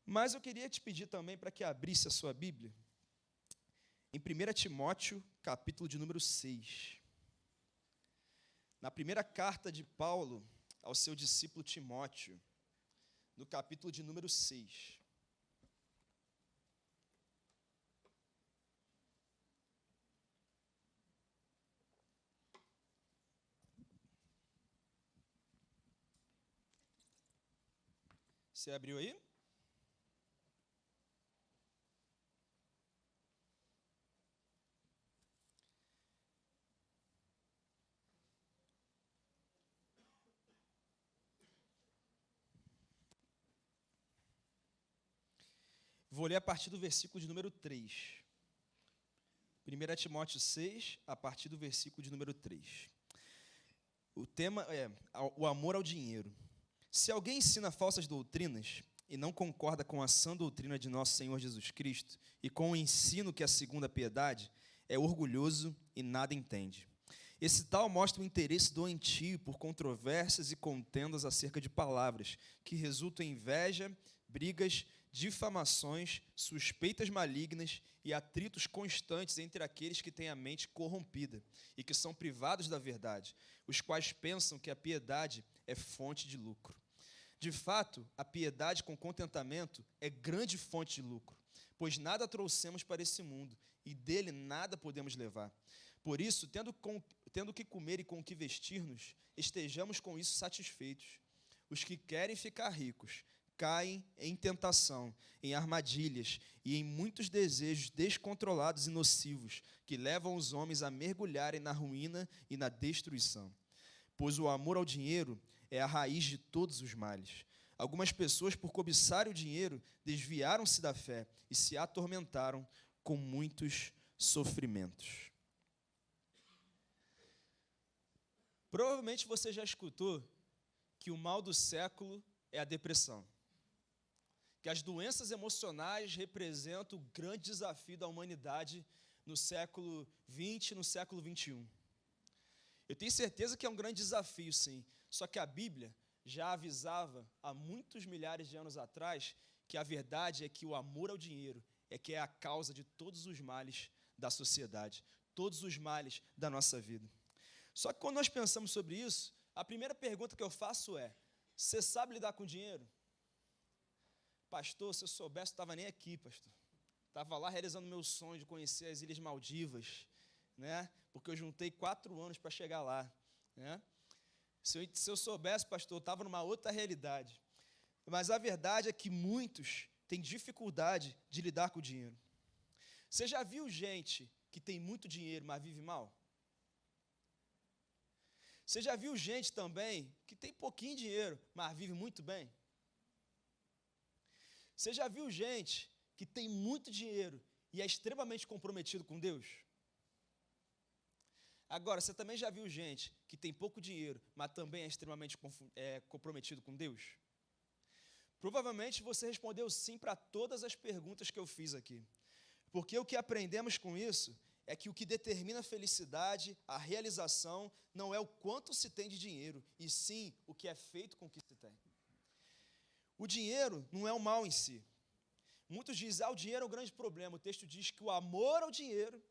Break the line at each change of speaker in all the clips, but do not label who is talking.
Mas eu queria te pedir também para que abrisse a sua Bíblia em 1 Timóteo, capítulo de número 6. Na primeira carta de Paulo ao seu discípulo Timóteo, no capítulo de número 6. Você abriu aí? Vou ler a partir do versículo de número 3. 1 Timóteo 6, a partir do versículo de número 3. O tema é o amor ao dinheiro. Se alguém ensina falsas doutrinas e não concorda com a sã doutrina de nosso Senhor Jesus Cristo e com o ensino que é segundo a piedade, é orgulhoso e nada entende. Esse tal mostra o interesse doentio por controvérsias e contendas acerca de palavras, que resultam em inveja, brigas, difamações, suspeitas malignas e atritos constantes entre aqueles que têm a mente corrompida e que são privados da verdade, os quais pensam que a piedade é fonte de lucro. De fato, a piedade com contentamento é grande fonte de lucro, pois nada trouxemos para esse mundo e dele nada podemos levar. Por isso, tendo que comer e com que vestir-nos, estejamos com isso satisfeitos. Os que querem ficar ricos caem em tentação, em armadilhas e em muitos desejos descontrolados e nocivos que levam os homens a mergulharem na ruína e na destruição. Pois o amor ao dinheiro é a raiz de todos os males. Algumas pessoas, por cobiçarem o dinheiro, desviaram-se da fé e se atormentaram com muitos sofrimentos. Provavelmente você já escutou que o mal do século é a depressão. Que as doenças emocionais representam o grande desafio da humanidade no século XX e no século XXI. Eu tenho certeza que é um grande desafio, sim. Só que a Bíblia já avisava há muitos milhares de anos atrás que a verdade é que o amor ao dinheiro é que é a causa de todos os males da sociedade, todos os males da nossa vida. Só que quando nós pensamos sobre isso, a primeira pergunta que eu faço é: você sabe lidar com dinheiro? Pastor, se eu soubesse, eu não estava nem aqui, pastor. Estava lá realizando meu sonho de conhecer as Ilhas Maldivas, né? Porque eu juntei 4 anos para chegar lá, né? Se eu soubesse, pastor, eu estava numa outra realidade. Mas a verdade é que muitos têm dificuldade de lidar com o dinheiro. Você já viu gente que tem muito dinheiro, mas vive mal? Você já viu gente também que tem pouquinho dinheiro, mas vive muito bem? Você já viu gente que tem muito dinheiro e é extremamente comprometido com Deus? Agora, você também já viu gente que tem pouco dinheiro, mas também é extremamente comprometido com Deus? Provavelmente você respondeu sim para todas as perguntas que eu fiz aqui. Porque o que aprendemos com isso é que o que determina a felicidade, a realização, não é o quanto se tem de dinheiro, e sim o que é feito com o que se tem. O dinheiro não é o mal em si. Muitos dizem, o dinheiro é o grande problema. O texto diz que o amor ao dinheiro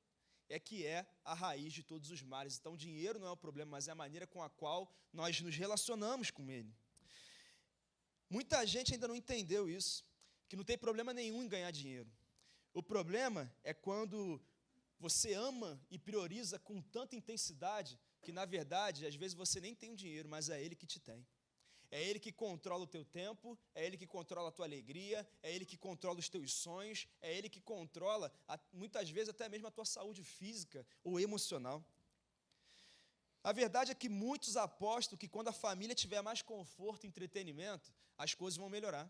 é que é a raiz de todos os males. Então, o dinheiro não é o problema, mas é a maneira com a qual nós nos relacionamos com ele. Muita gente ainda não entendeu isso, que não tem problema nenhum em ganhar dinheiro. O problema é quando você ama e prioriza com tanta intensidade que, na verdade, às vezes você nem tem o dinheiro, mas é ele que te tem. É ele que controla o teu tempo, é ele que controla a tua alegria, é ele que controla os teus sonhos, é ele que controla, muitas vezes, até mesmo a tua saúde física ou emocional. A verdade é que muitos apostam que quando a família tiver mais conforto e entretenimento, as coisas vão melhorar.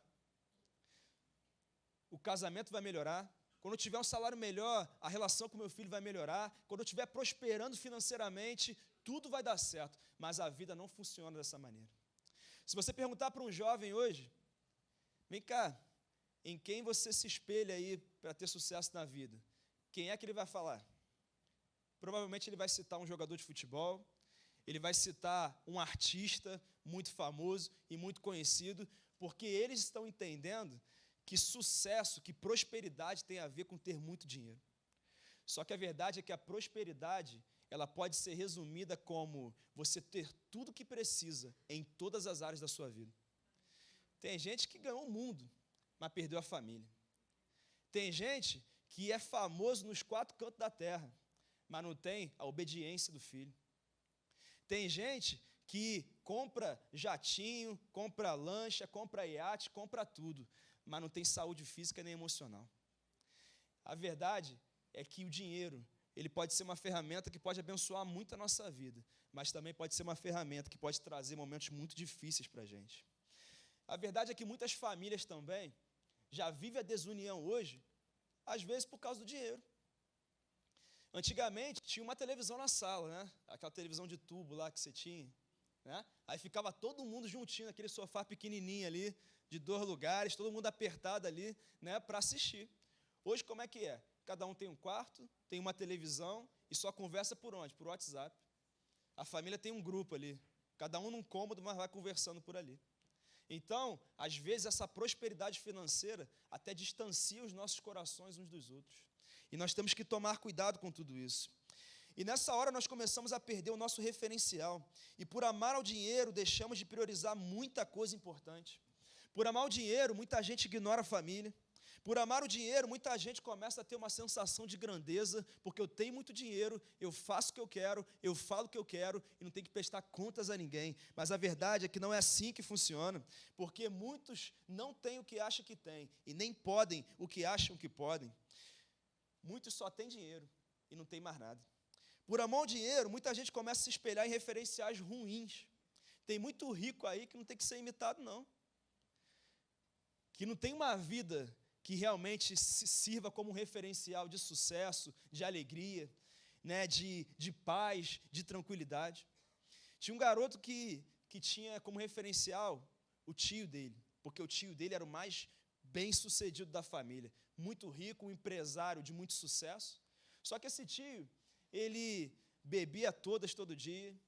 O casamento vai melhorar. Quando eu tiver um salário melhor, a relação com meu filho vai melhorar. Quando eu estiver prosperando financeiramente, tudo vai dar certo. Mas a vida não funciona dessa maneira. Se você perguntar para um jovem hoje, vem cá, em quem você se espelha aí para ter sucesso na vida? Quem é que ele vai falar? Provavelmente ele vai citar um jogador de futebol, ele vai citar um artista muito famoso e muito conhecido, porque eles estão entendendo que sucesso, que prosperidade tem a ver com ter muito dinheiro. Só que a verdade é que a prosperidade, ela pode ser resumida como você ter tudo o que precisa em todas as áreas da sua vida. Tem gente que ganhou o mundo, mas perdeu a família. Tem gente que é famoso nos 4 cantos da terra, mas não tem a obediência do filho. Tem gente que compra jatinho, compra lancha, compra iate, compra tudo, mas não tem saúde física nem emocional. A verdade é que o dinheiro, ele pode ser uma ferramenta que pode abençoar muito a nossa vida, mas também pode ser uma ferramenta que pode trazer momentos muito difíceis para a gente. A verdade é que muitas famílias também já vivem a desunião hoje, às vezes por causa do dinheiro. Antigamente, tinha uma televisão na sala, né? Aquela televisão de tubo lá que você tinha, né? Aí ficava todo mundo juntinho, naquele sofá pequenininho ali, de 2 lugares, todo mundo apertado ali, né, para assistir. Hoje, como é que é? Cada um tem um quarto, tem uma televisão e só conversa por onde? Por WhatsApp. A família tem um grupo ali, cada um num cômodo, mas vai conversando por ali. Então, às vezes, essa prosperidade financeira até distancia os nossos corações uns dos outros. E nós temos que tomar cuidado com tudo isso. E nessa hora nós começamos a perder o nosso referencial. E por amar ao dinheiro, deixamos de priorizar muita coisa importante. Por amar o dinheiro, muita gente ignora a família. Por amar o dinheiro, muita gente começa a ter uma sensação de grandeza, porque eu tenho muito dinheiro, eu faço o que eu quero, eu falo o que eu quero, e não tenho que prestar contas a ninguém. Mas a verdade é que não é assim que funciona, porque muitos não têm o que acham que têm, e nem podem o que acham que podem. Muitos só têm dinheiro e não tem mais nada. Por amor ao dinheiro, muita gente começa a se espelhar em referenciais ruins. Tem muito rico aí que não tem que ser imitado, não. Que não tem uma vida que realmente se sirva como um referencial de sucesso, de alegria, né, de paz, de tranquilidade. Tinha um garoto que tinha como referencial o tio dele, porque o tio dele era o mais bem-sucedido da família, muito rico, um empresário de muito sucesso. Só que esse tio, ele bebia todas todo dia,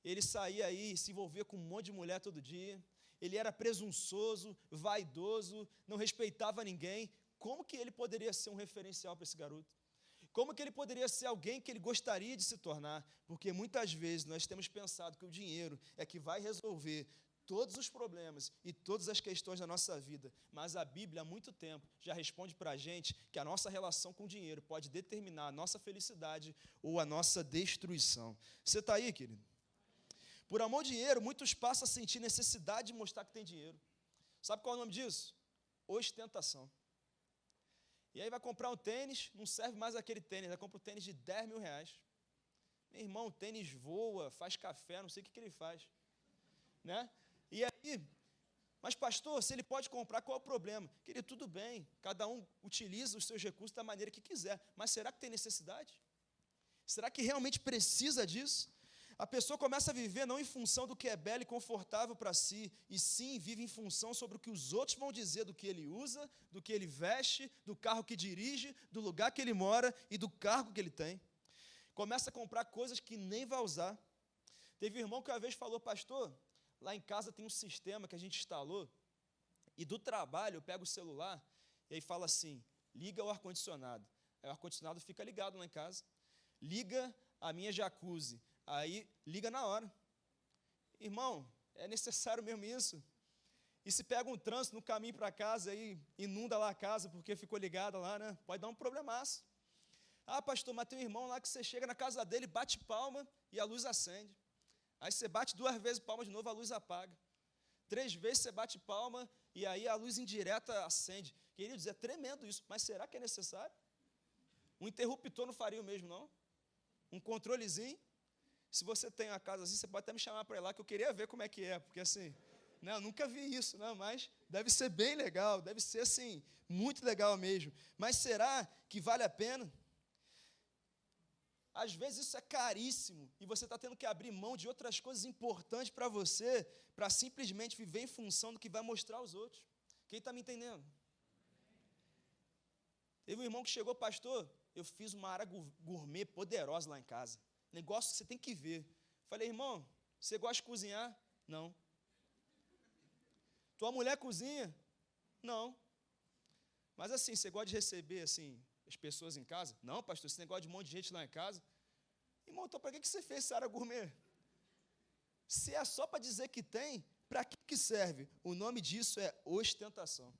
ele saía aí, se envolvia com um monte de mulher todo dia, ele era presunçoso, vaidoso, não respeitava ninguém. Como que ele poderia ser um referencial para esse garoto? Como que ele poderia ser alguém que ele gostaria de se tornar? Porque muitas vezes nós temos pensado que o dinheiro é que vai resolver todos os problemas e todas as questões da nossa vida, mas a Bíblia há muito tempo já responde para a gente que a nossa relação com o dinheiro pode determinar a nossa felicidade ou a nossa destruição. Você está aí, querido? Por amor ao dinheiro, muitos passam a sentir necessidade de mostrar que tem dinheiro. Sabe qual é o nome disso? Ostentação. E aí vai comprar um tênis, não serve mais aquele tênis, vai comprar um tênis de 10 mil reais. Meu irmão, o tênis voa, faz café, não sei o que ele faz, né? E aí, mas pastor, se ele pode comprar, qual é o problema? Querido, tudo bem, cada um utiliza os seus recursos da maneira que quiser, mas será que tem necessidade? Será que realmente precisa disso? A pessoa começa a viver não em função do que é belo e confortável para si, e sim vive em função sobre o que os outros vão dizer do que ele usa, do que ele veste, do carro que dirige, do lugar que ele mora e do cargo que ele tem. Começa a comprar coisas que nem vai usar. Teve um irmão que uma vez falou, pastor, lá em casa tem um sistema que a gente instalou, e do trabalho eu pego o celular, e aí fala assim, liga o ar-condicionado. Aí o ar-condicionado fica ligado lá em casa. Liga a minha jacuzzi. Aí liga na hora. Irmão, é necessário mesmo isso? E se pega um trânsito no caminho para casa, aí inunda lá a casa porque ficou ligada lá, né? Pode dar um problemaço. Ah, pastor, mas tem um irmão lá que você chega na casa dele, bate palma e a luz acende. Aí você bate 2 vezes palma de novo, a luz apaga. 3 vezes você bate palma e aí a luz indireta acende. Queridos, é tremendo isso, mas será que é necessário? Um interruptor não faria o mesmo, não? Um controlezinho? Se você tem uma casa assim, você pode até me chamar para ir lá, que eu queria ver como é que é, porque assim, né, eu nunca vi isso, né, mas deve ser bem legal, deve ser assim, muito legal mesmo. Mas será que vale a pena? Às vezes isso é caríssimo e você está tendo que abrir mão de outras coisas importantes para você, para simplesmente viver em função do que vai mostrar aos outros. Quem está me entendendo? Teve um irmão que chegou, pastor, eu fiz uma área gourmet poderosa lá em casa. Negócio que você tem que ver. Falei, irmão, você gosta de cozinhar? Não. Tua mulher cozinha? Não. Mas assim, você gosta de receber assim as pessoas em casa? Não, pastor, esse negócio de um monte de gente lá em casa. Irmão, então para que você fez essa área gourmet? Se é só para dizer que tem, para que serve? O nome disso é ostentação.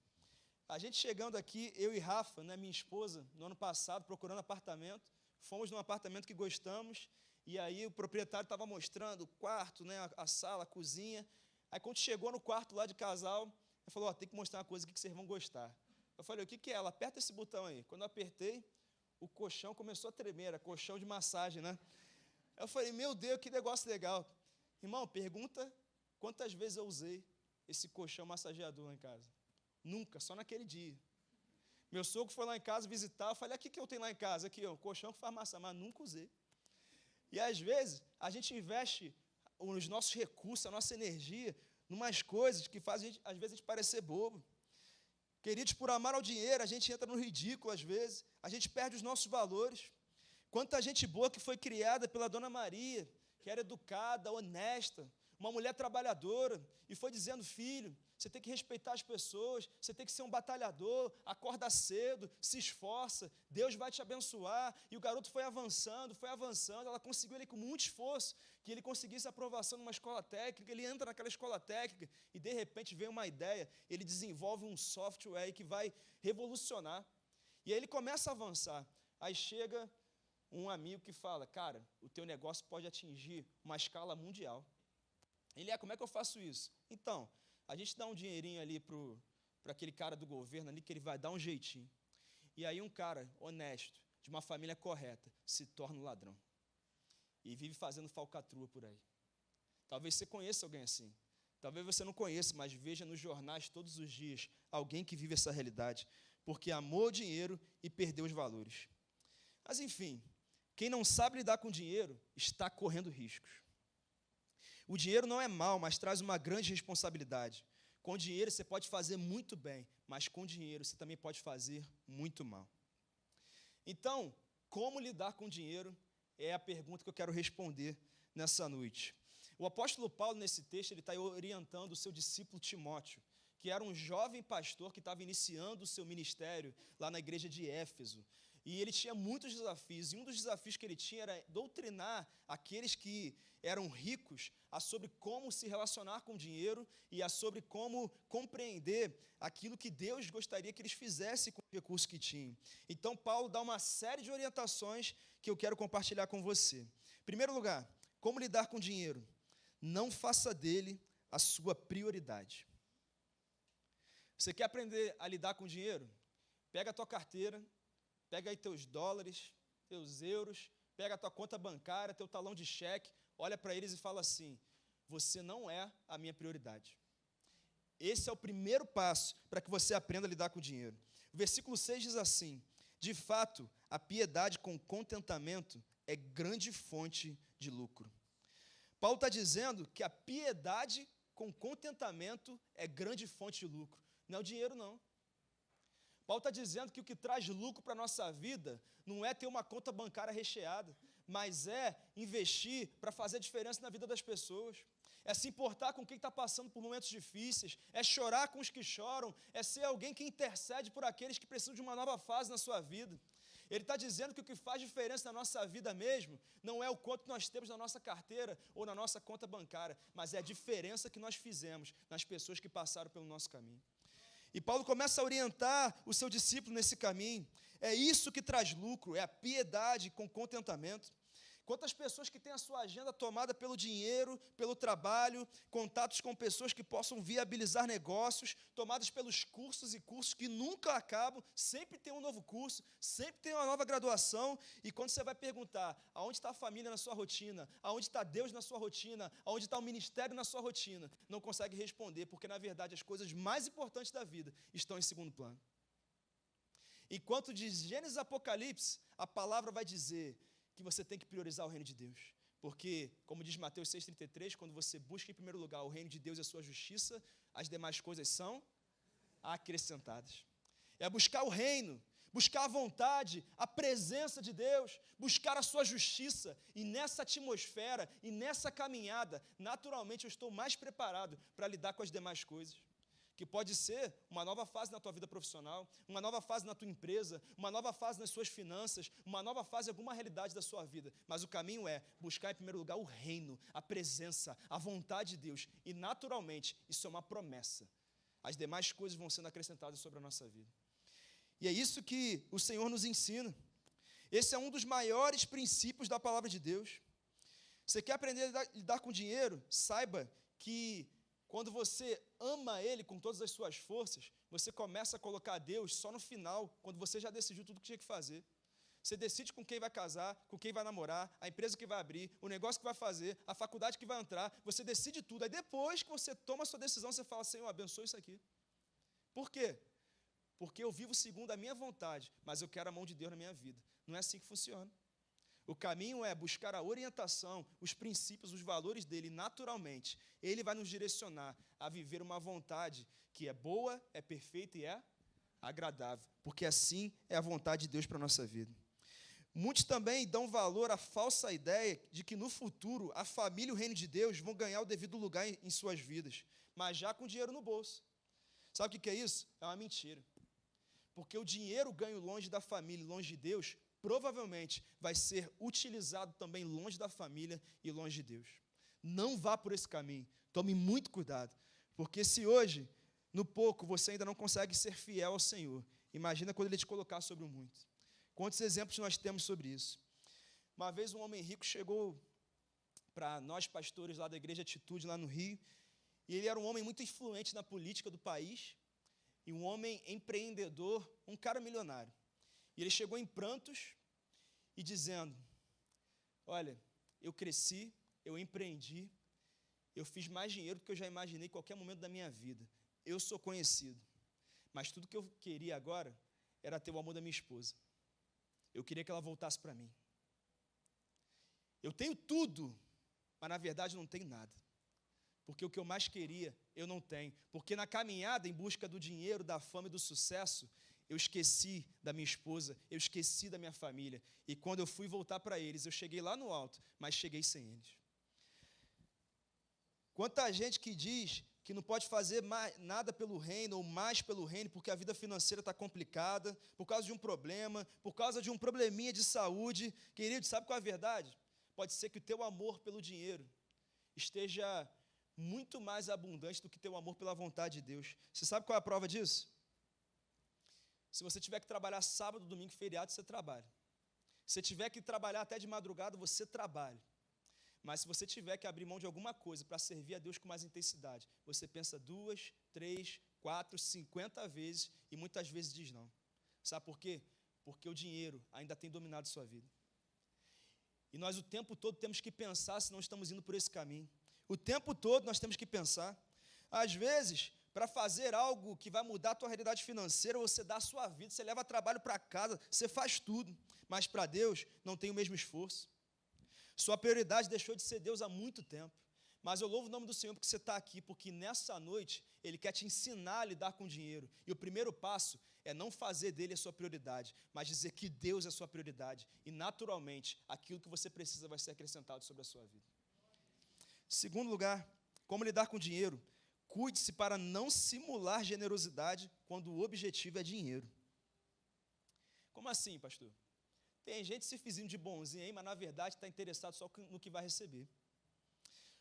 A gente chegando aqui, eu e Rafa, né, minha esposa, no ano passado, procurando apartamento, fomos num apartamento que gostamos, e aí o proprietário estava mostrando o quarto, né, a sala, a cozinha. Aí quando chegou no quarto lá de casal, ele falou, tem que mostrar uma coisa aqui que vocês vão gostar. Eu falei, o que é? Ela aperta esse botão aí. Quando eu apertei, o colchão começou a tremer, era colchão de massagem, né? Eu falei, meu Deus, que negócio legal. Irmão, pergunta quantas vezes eu usei esse colchão massageador lá em casa. Nunca, só naquele dia. Meu sogro foi lá em casa visitar, eu falei, aqui que eu tenho lá em casa, aqui, ó, um colchão que faz massagem, mas nunca usei. E às vezes, a gente investe os nossos recursos, a nossa energia, em umas coisas que fazem, às vezes, a gente parecer bobo. Queridos, por amar ao dinheiro, a gente entra no ridículo às vezes, a gente perde os nossos valores. Quanta gente boa que foi criada pela Dona Maria, que era educada, honesta, uma mulher trabalhadora, e foi dizendo, filho, você tem que respeitar as pessoas, você tem que ser um batalhador, acorda cedo, se esforça, Deus vai te abençoar. E o garoto foi avançando, ela conseguiu ele com muito esforço, que ele conseguisse aprovação numa escola técnica, ele entra naquela escola técnica, e de repente vem uma ideia, ele desenvolve um software que vai revolucionar. E aí ele começa a avançar, aí chega um amigo que fala, cara, o teu negócio pode atingir uma escala mundial. Ele, como é que eu faço isso? Então, a gente dá um dinheirinho ali para aquele cara do governo ali, que ele vai dar um jeitinho. E aí um cara honesto, de uma família correta, se torna um ladrão. E vive fazendo falcatrua por aí. Talvez você conheça alguém assim. Talvez você não conheça, mas veja nos jornais todos os dias alguém que vive essa realidade, porque amou o dinheiro e perdeu os valores. Mas enfim, quem não sabe lidar com dinheiro está correndo riscos. O dinheiro não é mau, mas traz uma grande responsabilidade. Com dinheiro você pode fazer muito bem, mas com dinheiro você também pode fazer muito mal. Então, como lidar com dinheiro é a pergunta que eu quero responder nessa noite. O apóstolo Paulo, nesse texto, ele está orientando o seu discípulo Timóteo, que era um jovem pastor que estava iniciando o seu ministério lá na igreja de Éfeso. E ele tinha muitos desafios, e um dos desafios que ele tinha era doutrinar aqueles que eram ricos sobre como se relacionar com o dinheiro e sobre como compreender aquilo que Deus gostaria que eles fizessem com o recurso que tinham. Então, Paulo dá uma série de orientações que eu quero compartilhar com você. Em primeiro lugar, como lidar com o dinheiro? Não faça dele a sua prioridade. Você quer aprender a lidar com o dinheiro? Pega a tua carteira, pega aí teus dólares, teus euros, pega a tua conta bancária, teu talão de cheque, olha para eles e fala assim, você não é a minha prioridade. Esse é o primeiro passo para que você aprenda a lidar com o dinheiro. O versículo 6 diz assim, de fato, a piedade com contentamento é grande fonte de lucro. Paulo está dizendo que a piedade com contentamento é grande fonte de lucro. Não é o dinheiro, não. Paulo está dizendo que o que traz lucro para a nossa vida não é ter uma conta bancária recheada, mas é investir para fazer diferença na vida das pessoas. É se importar com quem está passando por momentos difíceis, é chorar com os que choram, é ser alguém que intercede por aqueles que precisam de uma nova fase na sua vida. Ele está dizendo que o que faz diferença na nossa vida mesmo não é o quanto nós temos na nossa carteira ou na nossa conta bancária, mas é a diferença que nós fizemos nas pessoas que passaram pelo nosso caminho. E Paulo começa a orientar o seu discípulo nesse caminho. É isso que traz lucro, é a piedade com contentamento. Quantas pessoas que têm a sua agenda tomada pelo dinheiro, pelo trabalho, contatos com pessoas que possam viabilizar negócios, tomadas pelos cursos e cursos que nunca acabam, sempre tem um novo curso, sempre tem uma nova graduação, e quando você vai perguntar aonde está a família na sua rotina, aonde está Deus na sua rotina, aonde está o ministério na sua rotina, não consegue responder, porque na verdade as coisas mais importantes da vida estão em segundo plano. Enquanto de Gênesis e Apocalipse, a palavra vai dizer que você tem que priorizar o reino de Deus. Porque, como diz Mateus 6,33, quando você busca em primeiro lugar o reino de Deus e a sua justiça, as demais coisas são acrescentadas. É buscar o reino, buscar a vontade, a presença de Deus, buscar a sua justiça. E nessa atmosfera, e nessa caminhada, naturalmente eu estou mais preparado para lidar com as demais coisas. que pode ser uma nova fase na tua vida profissional, uma nova fase na tua empresa, uma nova fase nas suas finanças, uma nova fase em alguma realidade da sua vida. Mas o caminho é buscar em primeiro lugar o reino, a presença, a vontade de Deus. E naturalmente, isso é uma promessa. As demais coisas vão sendo acrescentadas sobre a nossa vida. E é isso que o Senhor nos ensina. Esse é um dos maiores princípios da palavra de Deus. Você quer aprender a lidar com dinheiro? Saiba que quando você ama Ele com todas as suas forças, você começa a colocar Deus só no final, quando você já decidiu tudo o que tinha que fazer. Você decide com quem vai casar, com quem vai namorar, a empresa que vai abrir, o negócio que vai fazer, a faculdade que vai entrar, você decide tudo. Aí depois que você toma a sua decisão, você fala, Senhor, abençoe isso aqui. Por quê? Porque eu vivo segundo a minha vontade, mas eu quero a mão de Deus na minha vida. Não é assim que funciona. O caminho é buscar a orientação, os princípios, os valores dele, e naturalmente, ele vai nos direcionar a viver uma vontade que é boa, é perfeita e é agradável, porque assim é a vontade de Deus para a nossa vida. Muitos também dão valor à falsa ideia de que no futuro a família e o reino de Deus vão ganhar o devido lugar em suas vidas, mas já com dinheiro no bolso. Sabe o que é isso? É uma mentira. Porque o dinheiro ganho longe da família, longe de Deus, provavelmente vai ser utilizado também longe da família e longe de Deus. Não vá por esse caminho. Tome muito cuidado. Porque se hoje, no pouco, você ainda não consegue ser fiel ao Senhor, imagina quando Ele te colocar sobre o muito. Quantos exemplos nós temos sobre isso? Uma vez um homem rico chegou para nós pastores lá da Igreja Atitude, lá no Rio, e ele era um homem muito influente na política do país, e um homem empreendedor, um cara milionário. E ele chegou em prantos e dizendo, olha, eu cresci, eu empreendi, eu fiz mais dinheiro do que eu já imaginei em qualquer momento da minha vida. Eu sou conhecido, mas tudo que eu queria agora era ter o amor da minha esposa. Eu queria que ela voltasse para mim. Eu tenho tudo, mas na verdade não tenho nada. Porque o que eu mais queria, eu não tenho. Porque na caminhada em busca do dinheiro, da fama e do sucesso, eu esqueci da minha esposa, eu esqueci da minha família. E quando eu fui voltar para eles, eu cheguei lá no alto, mas cheguei sem eles. Quanta gente que diz que não pode fazer nada pelo reino ou mais pelo reino porque a vida financeira está complicada, por causa de um problema, por causa de um probleminha de saúde. Querido, sabe qual é a verdade? Pode ser que o teu amor pelo dinheiro esteja muito mais abundante do que teu amor pela vontade de Deus. Você sabe qual é a prova disso? Se você tiver que trabalhar sábado, domingo, feriado, você trabalha. Se você tiver que trabalhar até de madrugada, você trabalha. Mas se você tiver que abrir mão de alguma coisa para servir a Deus com mais intensidade, você pensa 2, 3, 4, 50 vezes e muitas vezes diz não. Sabe por quê? Porque o dinheiro ainda tem dominado sua vida. E nós o tempo todo temos que pensar se não estamos indo por esse caminho. O tempo todo nós temos que pensar. Às vezes, para fazer algo que vai mudar a tua realidade financeira, você dá a sua vida, você leva trabalho para casa, você faz tudo. Mas para Deus não tem o mesmo esforço. Sua prioridade deixou de ser Deus há muito tempo. Mas eu louvo o nome do Senhor porque você está aqui, porque nessa noite Ele quer te ensinar a lidar com o dinheiro. E o primeiro passo é não fazer dele a sua prioridade, mas dizer que Deus é a sua prioridade. E naturalmente, aquilo que você precisa vai ser acrescentado sobre a sua vida. Segundo lugar, como lidar com o dinheiro? Cuide-se para não simular generosidade quando o objetivo é dinheiro. Como assim, pastor? Tem gente se fingindo de bonzinho aí, mas na verdade está interessado só no que vai receber.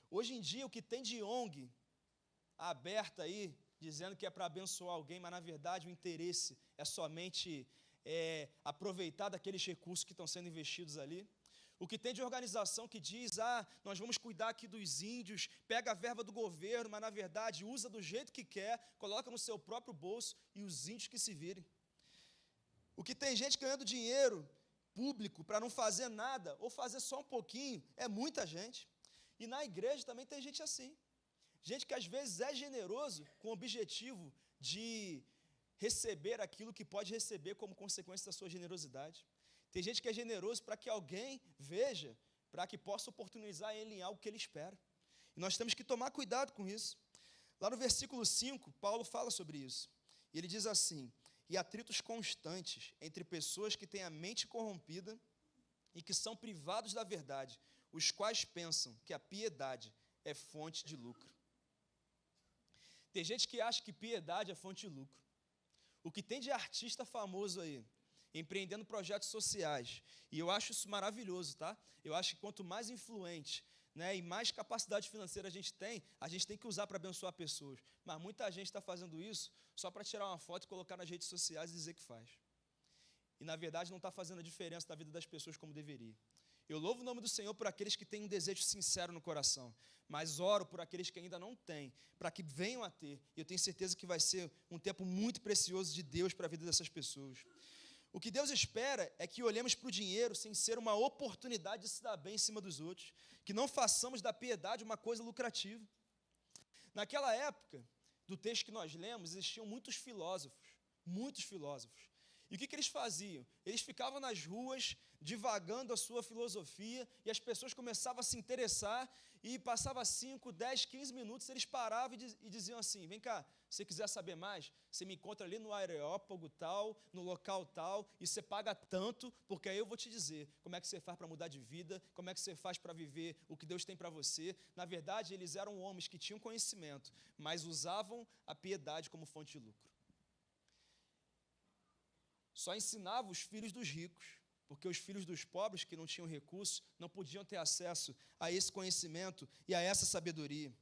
Hoje em dia, o que tem de ONG aberta aí, dizendo que é para abençoar alguém, mas na verdade o interesse é somente aproveitar daqueles recursos que estão sendo investidos ali. O que tem de organização que diz, nós vamos cuidar aqui dos índios, pega a verba do governo, mas na verdade usa do jeito que quer, coloca no seu próprio bolso e os índios que se virem. O que tem gente ganhando dinheiro público para não fazer nada, ou fazer só um pouquinho, é muita gente. E na igreja também tem gente assim. Gente que às vezes é generoso com o objetivo de receber aquilo que pode receber como consequência da sua generosidade. Tem gente que é generoso para que alguém veja, para que possa oportunizar ele em algo que ele espera. E nós temos que tomar cuidado com isso. Lá no versículo 5, Paulo fala sobre isso. E ele diz assim, e atritos constantes entre pessoas que têm a mente corrompida e que são privados da verdade, os quais pensam que a piedade é fonte de lucro. Tem gente que acha que piedade é fonte de lucro. O que tem de artista famoso aí, empreendendo projetos sociais, e eu acho isso maravilhoso, tá? Eu acho que quanto mais influente, né, e mais capacidade financeira a gente tem que usar para abençoar pessoas. Mas muita gente está fazendo isso só para tirar uma foto e colocar nas redes sociais e dizer que faz. E, na verdade, não está fazendo a diferença na vida das pessoas como deveria. Eu louvo o nome do Senhor por aqueles que têm um desejo sincero no coração, mas oro por aqueles que ainda não têm, para que venham a ter. E eu tenho certeza que vai ser um tempo muito precioso de Deus para a vida dessas pessoas. O que Deus espera é que olhemos para o dinheiro sem ser uma oportunidade de se dar bem em cima dos outros, que não façamos da piedade uma coisa lucrativa. Naquela época, do texto que nós lemos, existiam muitos filósofos, E o que eles faziam? Eles ficavam nas ruas, divagando a sua filosofia, e as pessoas começavam a se interessar, e passava 5, 10, 15 minutos, eles paravam e diziam assim, vem cá, se você quiser saber mais, você me encontra ali no Areópago tal, no local tal, e você paga tanto, porque aí eu vou te dizer como é que você faz para mudar de vida, como é que você faz para viver o que Deus tem para você. Na verdade, eles eram homens que tinham conhecimento, mas usavam a piedade como fonte de lucro. Só ensinava os filhos dos ricos, porque os filhos dos pobres, que não tinham recursos, não podiam ter acesso a esse conhecimento e a essa sabedoria.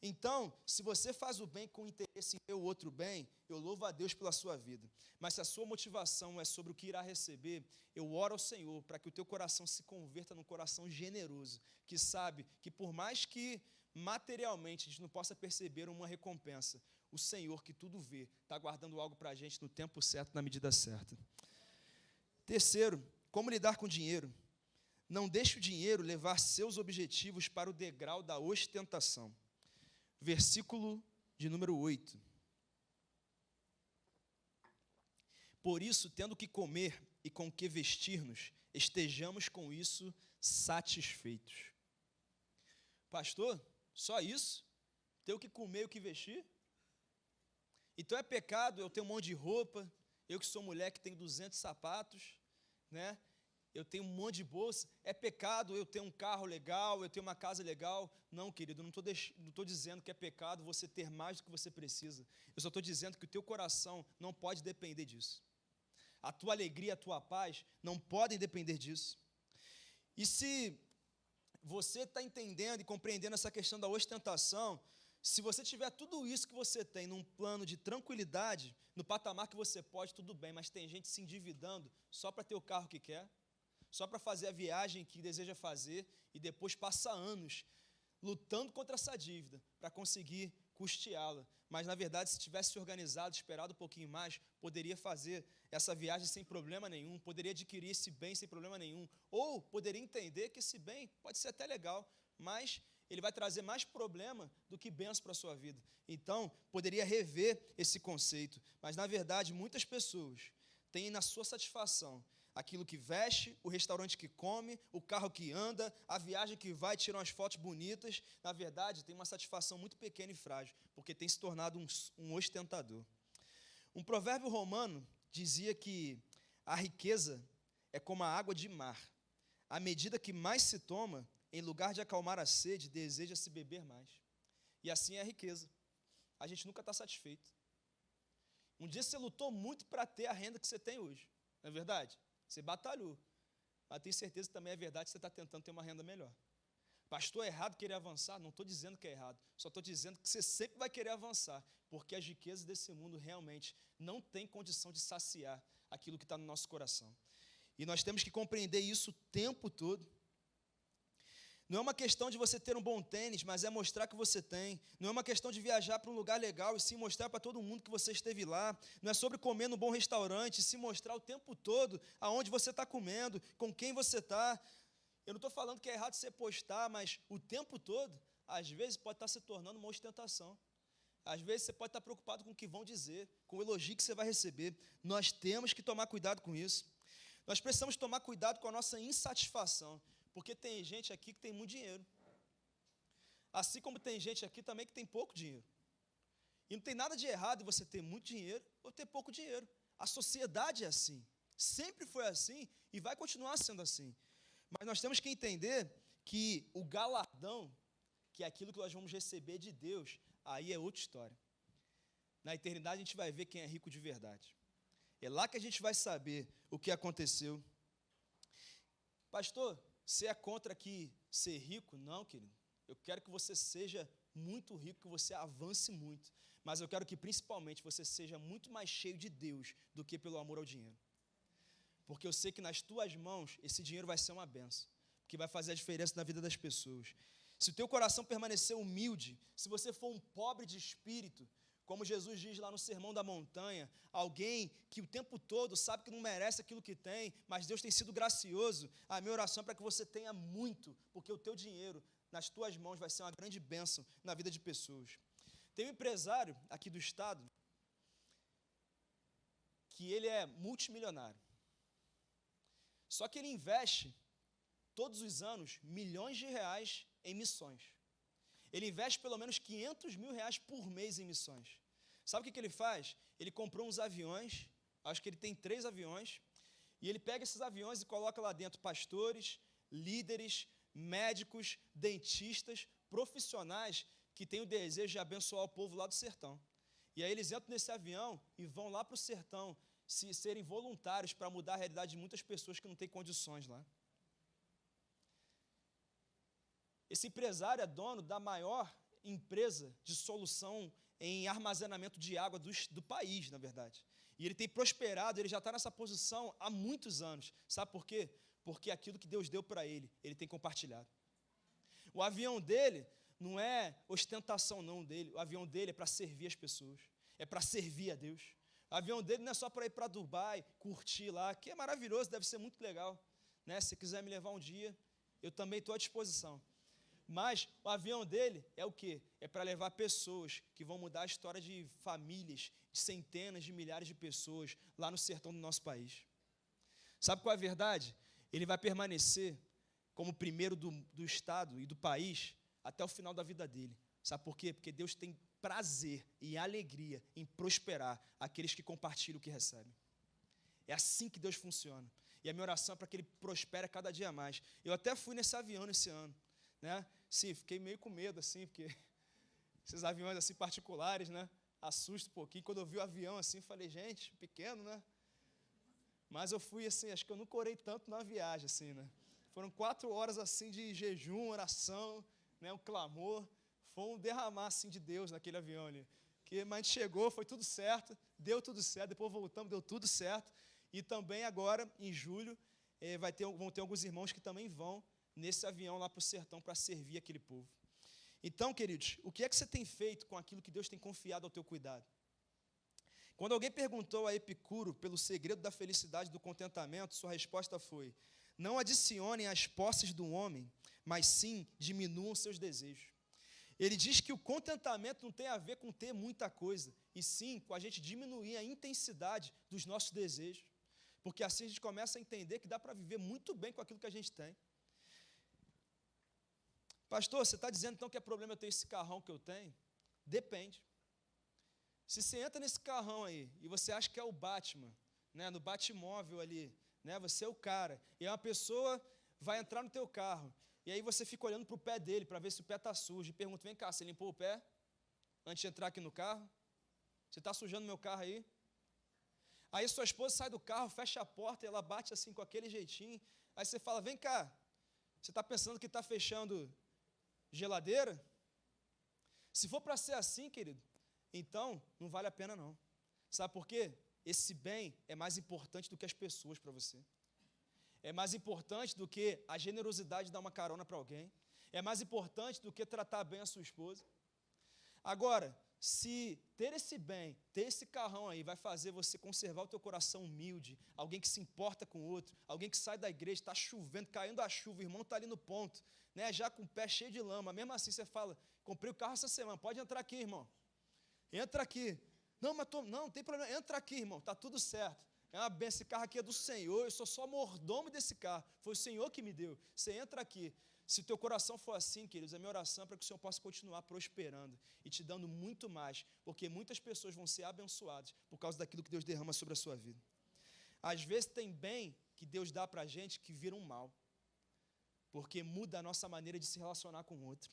Então, se você faz o bem com interesse em ver o outro bem, eu louvo a Deus pela sua vida. Mas se a sua motivação é sobre o que irá receber, eu oro ao Senhor para que o teu coração se converta num coração generoso, que sabe que por mais que materialmente a gente não possa perceber uma recompensa, o Senhor que tudo vê, está guardando algo para a gente no tempo certo, na medida certa. Terceiro, como lidar com dinheiro? Não deixe o dinheiro levar seus objetivos para o degrau da ostentação. Versículo de número 8. Por isso, tendo que comer e com que vestir-nos, estejamos com isso satisfeitos. Pastor, só isso? Ter o que comer e o que vestir? Então é pecado eu ter um monte de roupa, eu que sou mulher que tenho 200 sapatos, né? Eu tenho um monte de bolsa, é pecado eu ter um carro legal, eu ter uma casa legal. Não, querido, não estou dizendo que é pecado você ter mais do que você precisa. Eu só estou dizendo que o teu coração não pode depender disso. A tua alegria, a tua paz não podem depender disso. E se você está entendendo e compreendendo essa questão da ostentação, se você tiver tudo isso que você tem num plano de tranquilidade, no patamar que você pode, tudo bem, mas tem gente se endividando só para ter o carro que quer, só para fazer a viagem que deseja fazer e depois passa anos lutando contra essa dívida para conseguir custeá-la. Mas, na verdade, se tivesse se organizado, esperado um pouquinho mais, poderia fazer essa viagem sem problema nenhum, poderia adquirir esse bem sem problema nenhum, ou poderia entender que esse bem pode ser até legal, mas ele vai trazer mais problema do que bênção para a sua vida. Então, poderia rever esse conceito. Mas, na verdade, muitas pessoas têm na sua satisfação aquilo que veste, o restaurante que come, o carro que anda, a viagem que vai, tirar umas fotos bonitas. Na verdade, tem uma satisfação muito pequena e frágil, porque tem se tornado um ostentador. Um provérbio romano dizia que a riqueza é como a água de mar. À medida que mais se toma, em lugar de acalmar a sede, deseja-se beber mais. E assim é a riqueza. A gente nunca está satisfeito. Um dia você lutou muito para ter a renda que você tem hoje, não é verdade? Você batalhou, mas tenho certeza que também é verdade que você está tentando ter uma renda melhor. Pastor, é errado querer avançar? Não estou dizendo que é errado, só estou dizendo que você sempre vai querer avançar, porque as riquezas desse mundo realmente não têm condição de saciar aquilo que está no nosso coração. E nós temos que compreender isso o tempo todo. Não é uma questão de você ter um bom tênis, mas é mostrar que você tem. Não é uma questão de viajar para um lugar legal e sim mostrar para todo mundo que você esteve lá. Não é sobre comer num bom restaurante e se mostrar o tempo todo aonde você está comendo, com quem você está. Eu não estou falando que é errado você postar, mas o tempo todo, às vezes, pode estar se tornando uma ostentação. Às vezes, você pode estar preocupado com o que vão dizer, com o elogio que você vai receber. Nós temos que tomar cuidado com isso. Nós precisamos tomar cuidado com a nossa insatisfação. Porque tem gente aqui que tem muito dinheiro. Assim como tem gente aqui também que tem pouco dinheiro. E não tem nada de errado em você ter muito dinheiro ou ter pouco dinheiro. A sociedade é assim. Sempre foi assim e vai continuar sendo assim. Mas nós temos que entender que o galardão, que é aquilo que nós vamos receber de Deus, aí é outra história. Na eternidade a gente vai ver quem é rico de verdade. É lá que a gente vai saber o que aconteceu. Pastor, você é contra aqui ser rico? Não, querido. Eu quero que você seja muito rico, que você avance muito. Mas eu quero que principalmente você seja muito mais cheio de Deus do que pelo amor ao dinheiro. Porque eu sei que nas tuas mãos esse dinheiro vai ser uma bênção, que vai fazer a diferença na vida das pessoas. Se o teu coração permanecer humilde, se você for um pobre de espírito, como Jesus diz lá no Sermão da Montanha, alguém que o tempo todo sabe que não merece aquilo que tem, mas Deus tem sido gracioso, a minha oração é para que você tenha muito, porque o teu dinheiro nas tuas mãos vai ser uma grande bênção na vida de pessoas. Tem um empresário aqui do estado que ele é multimilionário. Só que ele investe todos os anos milhões de reais em missões. Ele investe pelo menos 500 mil reais por mês em missões. Sabe o que ele faz? Ele comprou uns aviões, acho que ele tem 3 aviões, e ele pega esses aviões e coloca lá dentro pastores, líderes, médicos, dentistas, profissionais que têm o desejo de abençoar o povo lá do sertão. E aí eles entram nesse avião e vão lá para o sertão, serem voluntários para mudar a realidade de muitas pessoas que não têm condições lá. Esse empresário é dono da maior empresa de solução em armazenamento de água do país, na verdade. E ele tem prosperado, ele já está nessa posição há muitos anos. Sabe por quê? Porque aquilo que Deus deu para ele tem compartilhado. O avião dele não é ostentação não dele, o avião dele é para servir as pessoas, é para servir a Deus. O avião dele não é só para ir para Dubai, curtir lá, que é maravilhoso, deve ser muito legal, né? Se quiser me levar um dia, eu também estou à disposição. Mas o avião dele é o quê? É para levar pessoas que vão mudar a história de famílias, de centenas de milhares de pessoas lá no sertão do nosso país. Sabe qual é a verdade? Ele vai permanecer como primeiro do estado e do país até o final da vida dele. Sabe por quê? Porque Deus tem prazer e alegria em prosperar aqueles que compartilham o que recebem. É assim que Deus funciona. E a minha oração é para que ele prospere cada dia mais. Eu até fui nesse avião esse ano, né? Sim, fiquei meio com medo, assim, porque esses aviões assim particulares, né? Assusta um pouquinho. Quando eu vi o avião assim, falei, gente, pequeno, né? Mas eu fui assim, acho que eu nunca orei tanto na viagem, assim, né? Foram 4 horas assim de jejum, oração, né? Um clamor. Foi um derramar assim de Deus naquele avião ali. Mas a gente chegou, foi tudo certo, deu tudo certo, depois voltamos, deu tudo certo. E também agora, em julho, vão ter alguns irmãos que também vão nesse avião lá para o sertão para servir aquele povo. Então, queridos, o que é que você tem feito com aquilo que Deus tem confiado ao teu cuidado? Quando alguém perguntou a Epicuro pelo segredo da felicidade e do contentamento, sua resposta foi: não adicionem as posses do homem, mas sim diminuam seus desejos. Ele diz que o contentamento não tem a ver com ter muita coisa, e sim com a gente diminuir a intensidade dos nossos desejos, porque assim a gente começa a entender que dá para viver muito bem com aquilo que a gente tem. Pastor, você está dizendo então que é problema eu ter esse carrão que eu tenho? Depende. Se você entra nesse carrão aí e você acha que é o Batman, né, no Batmóvel ali, né, você é o cara, e uma pessoa vai entrar no teu carro, e aí você fica olhando para o pé dele para ver se o pé está sujo, e pergunta, vem cá, você limpou o pé antes de entrar aqui no carro? Você está sujando meu carro aí? Aí sua esposa sai do carro, fecha a porta, e ela bate assim com aquele jeitinho, aí você fala, vem cá, você está pensando que está fechando geladeira? Se for para ser assim, querido, então não vale a pena não. Sabe por quê? Esse bem é mais importante do que as pessoas para você. É mais importante do que a generosidade de dar uma carona para alguém. É mais importante do que tratar bem a sua esposa. Agora, se ter esse bem, ter esse carrão aí, vai fazer você conservar o teu coração humilde, alguém que se importa com o outro, alguém que sai da igreja, está chovendo, caindo a chuva, o irmão está ali no ponto, né, já com o pé cheio de lama, mesmo assim você fala, comprei o carro essa semana, pode entrar aqui, irmão. Entra aqui. Não, mas não tem problema, entra aqui, irmão, está tudo certo. É uma benção, esse carro aqui é do Senhor, eu sou só mordomo desse carro, foi o Senhor que me deu. Você entra aqui. Se o teu coração for assim, queridos, a minha oração é para que o Senhor possa continuar prosperando e te dando muito mais, porque muitas pessoas vão ser abençoadas por causa daquilo que Deus derrama sobre a sua vida. Às vezes tem bem que Deus dá para a gente que vira um mal, porque muda a nossa maneira de se relacionar com o outro.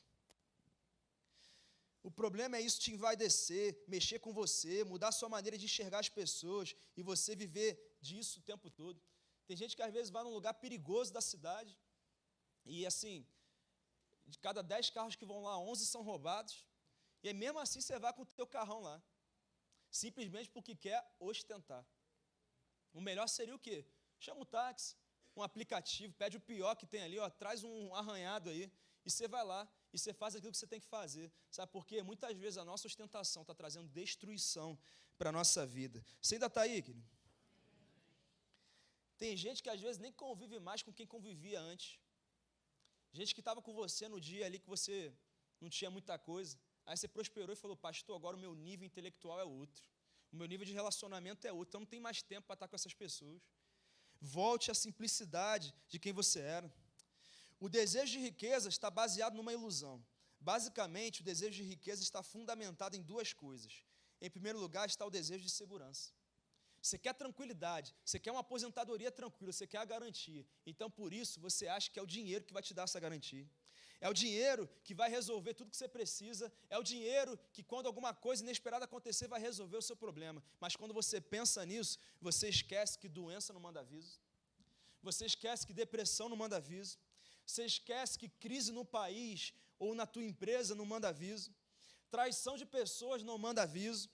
O problema é isso te envaidecer, mexer com você, mudar sua maneira de enxergar as pessoas e você viver disso o tempo todo. Tem gente que às vezes vai num lugar perigoso da cidade e assim, de cada 10 carros que vão lá, 11 são roubados. E aí, mesmo assim você vai com o teu carrão lá, simplesmente porque quer ostentar. O melhor seria o quê? Chama um táxi, um aplicativo, pede o pior que tem ali, ó, traz um arranhado aí, e você vai lá, e você faz aquilo que você tem que fazer. Sabe por quê? Muitas vezes a nossa ostentação está trazendo destruição para a nossa vida. Você ainda está aí, querido? Tem gente que às vezes nem convive mais com quem convivia antes. Gente que estava com você no dia ali que você não tinha muita coisa. Aí você prosperou e falou, pastor, agora o meu nível intelectual é outro. O meu nível de relacionamento é outro. Então não tem mais tempo para estar com essas pessoas. Volte à simplicidade de quem você era. O desejo de riqueza está baseado numa ilusão. Basicamente, o desejo de riqueza está fundamentado em duas coisas. Em primeiro lugar, está o desejo de segurança. Você quer tranquilidade, você quer uma aposentadoria tranquila, você quer a garantia. Então, por isso, você acha que é o dinheiro que vai te dar essa garantia. É o dinheiro que vai resolver tudo que você precisa. É o dinheiro que, quando alguma coisa inesperada acontecer, vai resolver o seu problema. Mas quando você pensa nisso, você esquece que doença não manda aviso. Você esquece que depressão não manda aviso. Você esquece que crise no país ou na tua empresa não manda aviso. Traição de pessoas não manda aviso.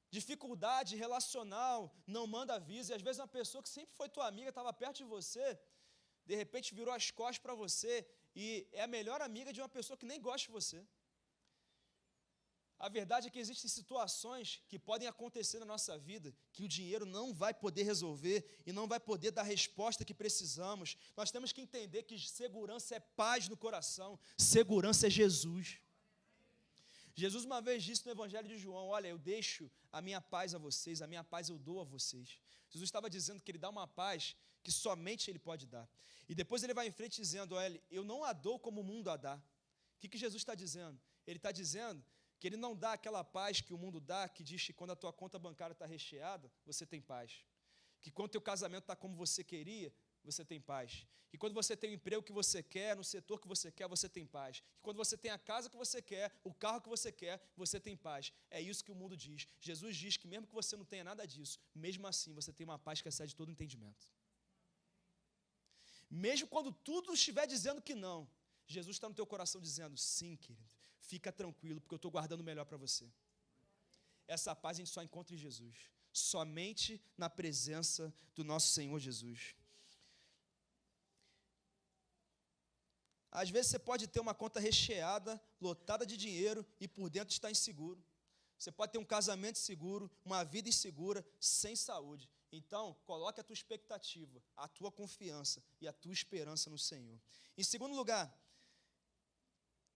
Dificuldade relacional não manda aviso. E às vezes uma pessoa que sempre foi tua amiga, estava perto de você, de repente virou as costas para você e é a melhor amiga de uma pessoa que nem gosta de você. A verdade é que existem situações que podem acontecer na nossa vida que o dinheiro não vai poder resolver e não vai poder dar a resposta que precisamos. Nós temos que entender que segurança é paz no coração, segurança é Jesus. Jesus uma vez disse no Evangelho de João, olha, eu deixo a minha paz a vocês, a minha paz eu dou a vocês. Jesus estava dizendo que ele dá uma paz que somente ele pode dar. E depois ele vai em frente dizendo, olha, eu não a dou como o mundo a dá. O que Jesus está dizendo? Ele está dizendo que ele não dá aquela paz que o mundo dá, que diz que quando a tua conta bancária está recheada, você tem paz. Que quando o teu casamento está como você queria, você tem paz. E quando você tem o emprego que você quer, no setor que você quer, você tem paz. E quando você tem a casa que você quer, o carro que você quer, você tem paz. É isso que o mundo diz. Jesus diz que mesmo que você não tenha nada disso, mesmo assim você tem uma paz que excede todo entendimento. Mesmo quando tudo estiver dizendo que não, Jesus está no teu coração dizendo, sim, querido, fica tranquilo, porque eu estou guardando o melhor para você. Essa paz a gente só encontra em Jesus. Somente na presença do nosso Senhor Jesus. Às vezes você pode ter uma conta recheada, lotada de dinheiro e por dentro está inseguro. Você pode ter um casamento inseguro, uma vida insegura, sem saúde. Então, coloque a tua expectativa, a tua confiança e a tua esperança no Senhor. Em segundo lugar,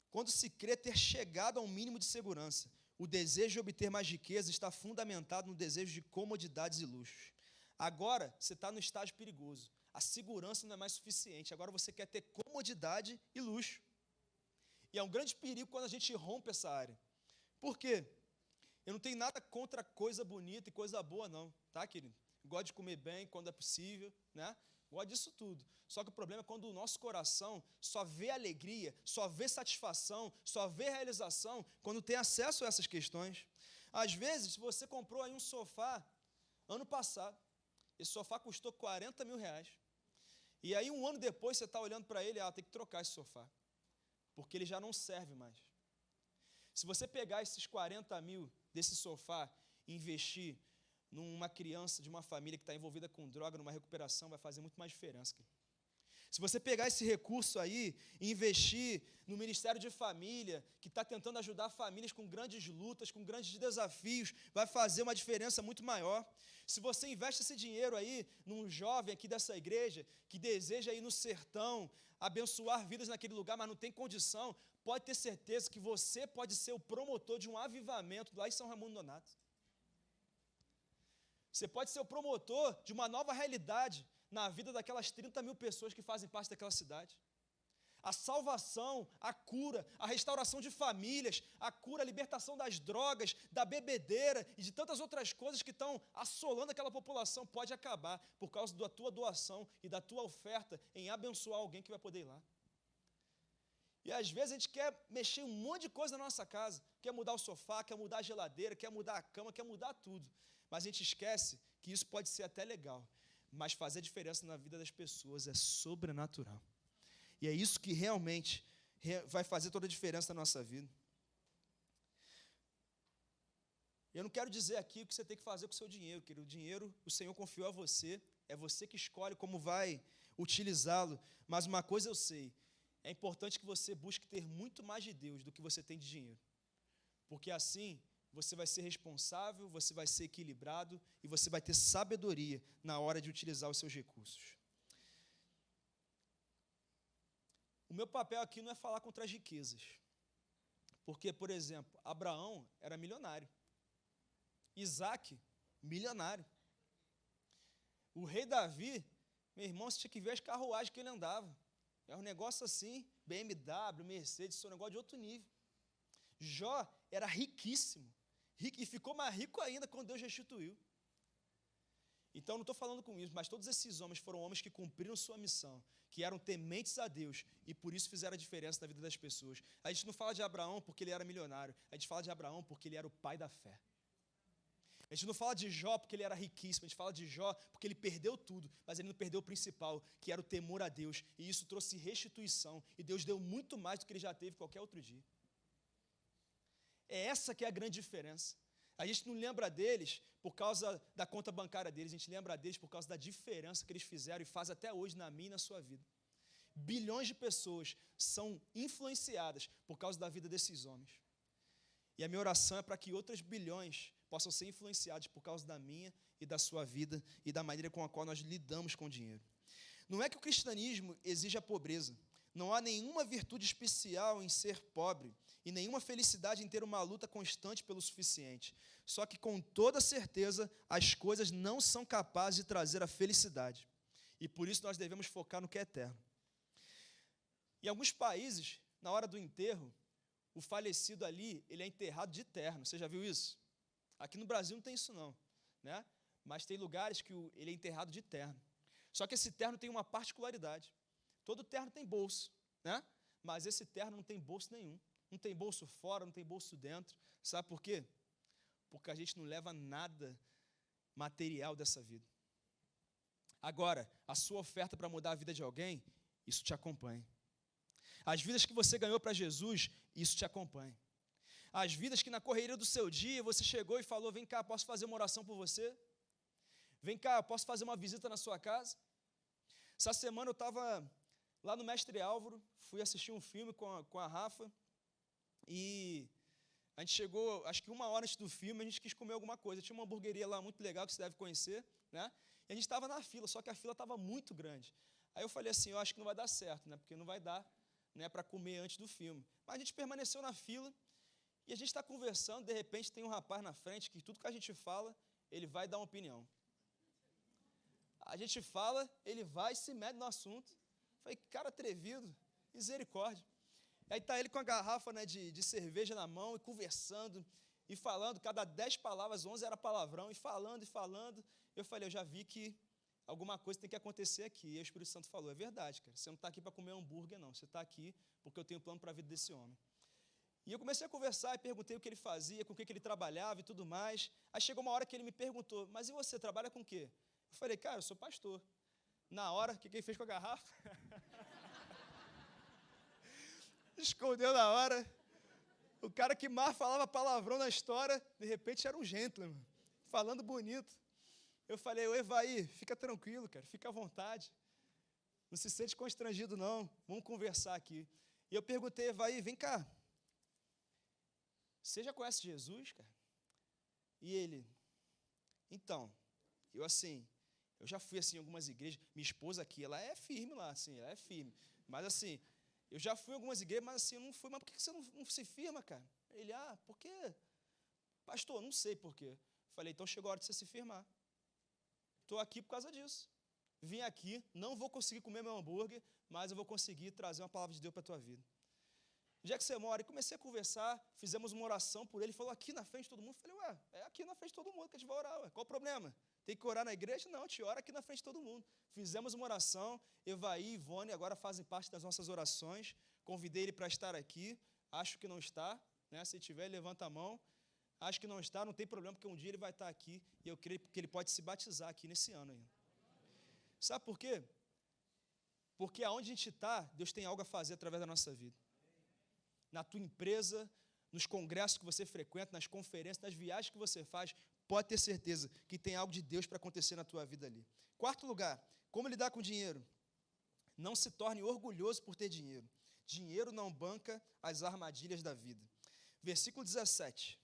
quando se crê ter chegado a um mínimo de segurança, o desejo de obter mais riqueza está fundamentado no desejo de comodidades e luxos. Agora, você está no estágio perigoso. A segurança não é mais suficiente. Agora você quer ter comodidade e luxo. E é um grande perigo quando a gente rompe essa área. Por quê? Eu não tenho nada contra coisa bonita e coisa boa, não. Tá, querido? Gosto de comer bem quando é possível, né? Gosto disso tudo. Só que o problema é quando o nosso coração só vê alegria, só vê satisfação, só vê realização quando tem acesso a essas questões. Às vezes, se você comprou aí um sofá ano passado, esse sofá custou 40 mil reais. E aí, um ano depois, você está olhando para ele, tem que trocar esse sofá, porque ele já não serve mais. Se você pegar esses 40 mil desse sofá e investir numa criança de uma família que está envolvida com droga, numa recuperação, vai fazer muito mais diferença. Se você pegar esse recurso aí e investir no Ministério de Família, que está tentando ajudar famílias com grandes lutas, com grandes desafios, vai fazer uma diferença muito maior. Se você investe esse dinheiro aí num jovem aqui dessa igreja, que deseja ir no sertão, abençoar vidas naquele lugar, mas não tem condição, pode ter certeza que você pode ser o promotor de um avivamento lá em São Raimundo Nonato. Você pode ser o promotor de uma nova realidade na vida daquelas 30 mil pessoas que fazem parte daquela cidade. A salvação, a cura, a restauração de famílias, a cura, a libertação das drogas, da bebedeira e de tantas outras coisas que estão assolando aquela população pode acabar por causa da tua doação e da tua oferta em abençoar alguém que vai poder ir lá. E às vezes a gente quer mexer um monte de coisa na nossa casa, quer mudar o sofá, quer mudar a geladeira, quer mudar a cama, quer mudar tudo. Mas a gente esquece que isso pode ser até legal, mas fazer diferença na vida das pessoas é sobrenatural. E é isso que realmente vai fazer toda a diferença na nossa vida. Eu não quero dizer aqui o que você tem que fazer com o seu dinheiro, querido. O dinheiro, o Senhor confiou a você, é você que escolhe como vai utilizá-lo. Mas uma coisa eu sei, é importante que você busque ter muito mais de Deus do que você tem de dinheiro. Porque assim, você vai ser responsável, você vai ser equilibrado e você vai ter sabedoria na hora de utilizar os seus recursos. O meu papel aqui não é falar contra as riquezas. Porque, por exemplo, Abraão era milionário. Isaac, milionário. O rei Davi, meu irmão, você tinha que ver as carruagens que ele andava. É um negócio assim, BMW, Mercedes, isso é um negócio de outro nível. Jó era riquíssimo, e ficou mais rico ainda quando Deus restituiu. Então, não estou falando com isso, mas todos esses homens foram homens que cumpriram sua missão, que eram tementes a Deus, e por isso fizeram a diferença na vida das pessoas. A gente não fala de Abraão porque ele era milionário, a gente fala de Abraão porque ele era o pai da fé. A gente não fala de Jó porque ele era riquíssimo, a gente fala de Jó porque ele perdeu tudo, mas ele não perdeu o principal, que era o temor a Deus, e isso trouxe restituição, e Deus deu muito mais do que ele já teve qualquer outro dia. É essa que é a grande diferença. A gente não lembra deles por causa da conta bancária deles, a gente lembra deles por causa da diferença que eles fizeram e faz até hoje na minha e na sua vida. Bilhões de pessoas são influenciadas por causa da vida desses homens. E a minha oração é para que outras bilhões possam ser influenciados por causa da minha e da sua vida e da maneira com a qual nós lidamos com o dinheiro. Não é que o cristianismo exige a pobreza. Não há nenhuma virtude especial em ser pobre e nenhuma felicidade em ter uma luta constante pelo suficiente. Só que, com toda certeza, as coisas não são capazes de trazer a felicidade. E por isso nós devemos focar no que é eterno. Em alguns países, na hora do enterro, o falecido ali, ele é enterrado de terno. Você já viu isso? Aqui no Brasil não tem isso não, né? Mas tem lugares que ele é enterrado de terno. Só que esse terno tem uma particularidade. Todo terno tem bolso, né? Mas esse terno não tem bolso nenhum. Não tem bolso fora, não tem bolso dentro. Sabe por quê? Porque a gente não leva nada material dessa vida. Agora, a sua oferta para mudar a vida de alguém, isso te acompanha. As vidas que você ganhou para Jesus, isso te acompanha. As vidas que na correria do seu dia você chegou e falou, vem cá, posso fazer uma oração por você? Vem cá, posso fazer uma visita na sua casa? Essa semana eu estava lá no Mestre Álvaro, fui assistir um filme com a Rafa, e a gente chegou, acho que 1 hora antes do filme, a gente quis comer alguma coisa. Tinha uma hamburgueria lá muito legal, que você deve conhecer, né? E a gente estava na fila, só que a fila estava muito grande. Aí eu falei assim, eu acho que não vai dar certo, né? Porque não vai dar, né, para comer antes do filme. Mas a gente permaneceu na fila, e a gente está conversando, de repente tem um rapaz na frente, que tudo que a gente fala, ele vai dar uma opinião. A gente fala, ele vai e se mete no assunto. Falei, cara atrevido, misericórdia. Aí está ele com a garrafa, né, de cerveja na mão, e conversando, e falando, cada 10 palavras, 11 era palavrão, e falando, e falando. Eu falei, eu já vi que alguma coisa tem que acontecer aqui. E o Espírito Santo falou, é verdade, cara, você não está aqui para comer hambúrguer, não. Você está aqui porque eu tenho plano para a vida desse homem. E eu comecei a conversar e perguntei o que ele fazia, com o que ele trabalhava e tudo mais. Aí chegou uma hora que ele me perguntou, mas e você, trabalha com o quê? Eu falei, cara, eu sou pastor. Na hora, o que ele fez com a garrafa? Escondeu na hora. O cara que mais falava palavrão na história, de repente era um gentleman, falando bonito. Eu falei, ô Evaí, fica tranquilo, cara, fica à vontade. Não se sente constrangido, não. Vamos conversar aqui. E eu perguntei, Evaí, vem cá. Você já conhece Jesus, cara? E ele, então, eu já fui assim em algumas igrejas, minha esposa aqui, ela é firme lá, assim, ela é firme. Mas assim, eu já fui em algumas igrejas, mas assim, eu não fui, mas por que você não se firma, cara? Ele, por quê? Pastor, não sei por quê. Falei, então chegou a hora de você se firmar. Estou aqui por causa disso. Vim aqui, não vou conseguir comer meu hambúrguer, mas eu vou conseguir trazer uma palavra de Deus para a tua vida. Onde é que você mora? E comecei a conversar, fizemos uma oração por ele, ele falou aqui na frente de todo mundo. Falei, é aqui na frente de todo mundo que a gente vai orar, qual o problema? Tem que orar na igreja? Não, te ora aqui na frente de todo mundo. Fizemos uma oração, Evaí e Ivone agora fazem parte das nossas orações, convidei ele para estar aqui, acho que não está, né? Se tiver, levanta a mão. Acho que não está, não tem problema, porque um dia ele vai estar aqui, e eu creio que ele pode se batizar aqui nesse ano ainda. Sabe por quê? Porque aonde a gente está, Deus tem algo a fazer através da nossa vida. Na tua empresa, nos congressos que você frequenta, nas conferências, nas viagens que você faz, pode ter certeza que tem algo de Deus para acontecer na tua vida ali. Quarto lugar, como lidar com dinheiro? Não se torne orgulhoso por ter dinheiro. Dinheiro não banca as armadilhas da vida. Versículo 17.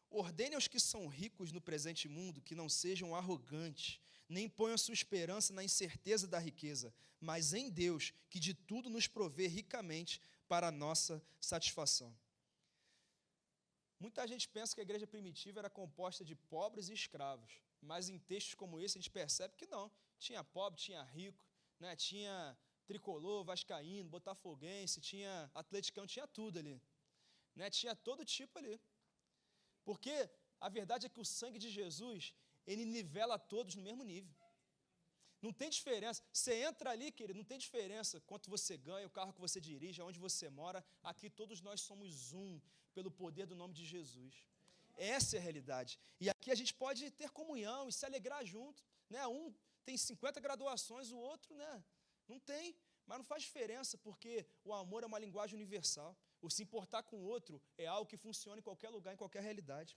Ordene aos que são ricos no presente mundo que não sejam arrogantes, nem ponham sua esperança na incerteza da riqueza, mas em Deus, que de tudo nos provê ricamente para a nossa satisfação. Muita gente pensa que a igreja primitiva era composta de pobres e escravos, mas em textos como esse a gente percebe que não. Tinha pobre, tinha rico, né? Tinha tricolor, vascaíno, botafoguense, tinha atleticano, tinha tudo ali, né? Tinha todo tipo ali. Porque a verdade é que o sangue de Jesus, ele nivela todos no mesmo nível. Não tem diferença. Você entra ali, querido, não tem diferença quanto você ganha, o carro que você dirige, aonde você mora. Aqui todos nós somos um, pelo poder do nome de Jesus. Essa é a realidade. E aqui a gente pode ter comunhão e se alegrar junto, né? Um tem 50 graduações, o outro, né? Não tem, mas não faz diferença, porque o amor é uma linguagem universal. O se importar com o outro é algo que funciona em qualquer lugar, em qualquer realidade.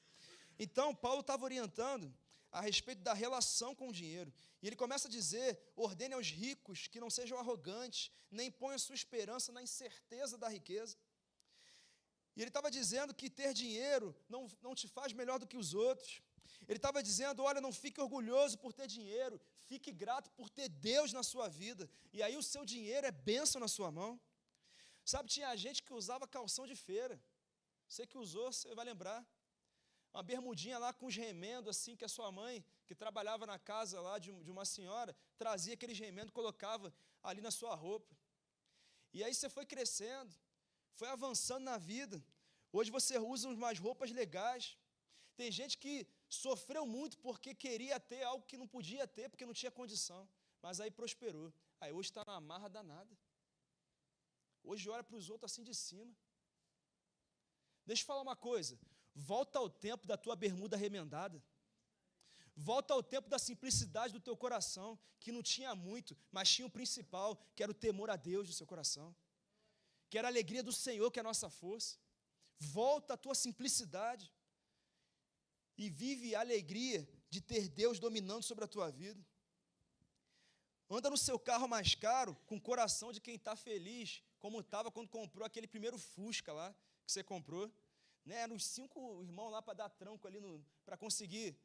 Então, Paulo estava orientando a respeito da relação com o dinheiro. E ele começa a dizer, ordene aos ricos que não sejam arrogantes, nem ponham sua esperança na incerteza da riqueza. E ele estava dizendo que ter dinheiro não te faz melhor do que os outros. Ele estava dizendo, olha, não fique orgulhoso por ter dinheiro, fique grato por ter Deus na sua vida. E aí o seu dinheiro é bênção na sua mão. Sabe, tinha gente que usava calção de feira. Você que usou, você vai lembrar. Uma bermudinha lá com os remendos, assim, que a sua mãe, que trabalhava na casa lá de uma senhora, trazia aqueles remendos, colocava ali na sua roupa. E aí você foi crescendo, foi avançando na vida. Hoje você usa umas roupas legais. Tem gente que sofreu muito porque queria ter algo que não podia ter, porque não tinha condição. Mas aí prosperou. Aí hoje está na marra danada. Hoje olha para os outros assim de cima. Deixa eu falar uma coisa. Volta ao tempo da tua bermuda remendada. Volta ao tempo da simplicidade do teu coração, que não tinha muito, mas tinha o principal, que era o temor a Deus do seu coração. Que era a alegria do Senhor, que é a nossa força. Volta à tua simplicidade. E vive a alegria de ter Deus dominando sobre a tua vida. Anda no seu carro mais caro, com o coração de quem está feliz, como estava quando comprou aquele primeiro Fusca lá, que você comprou. Né? Eram os 5 irmãos lá para dar tranco ali, para conseguir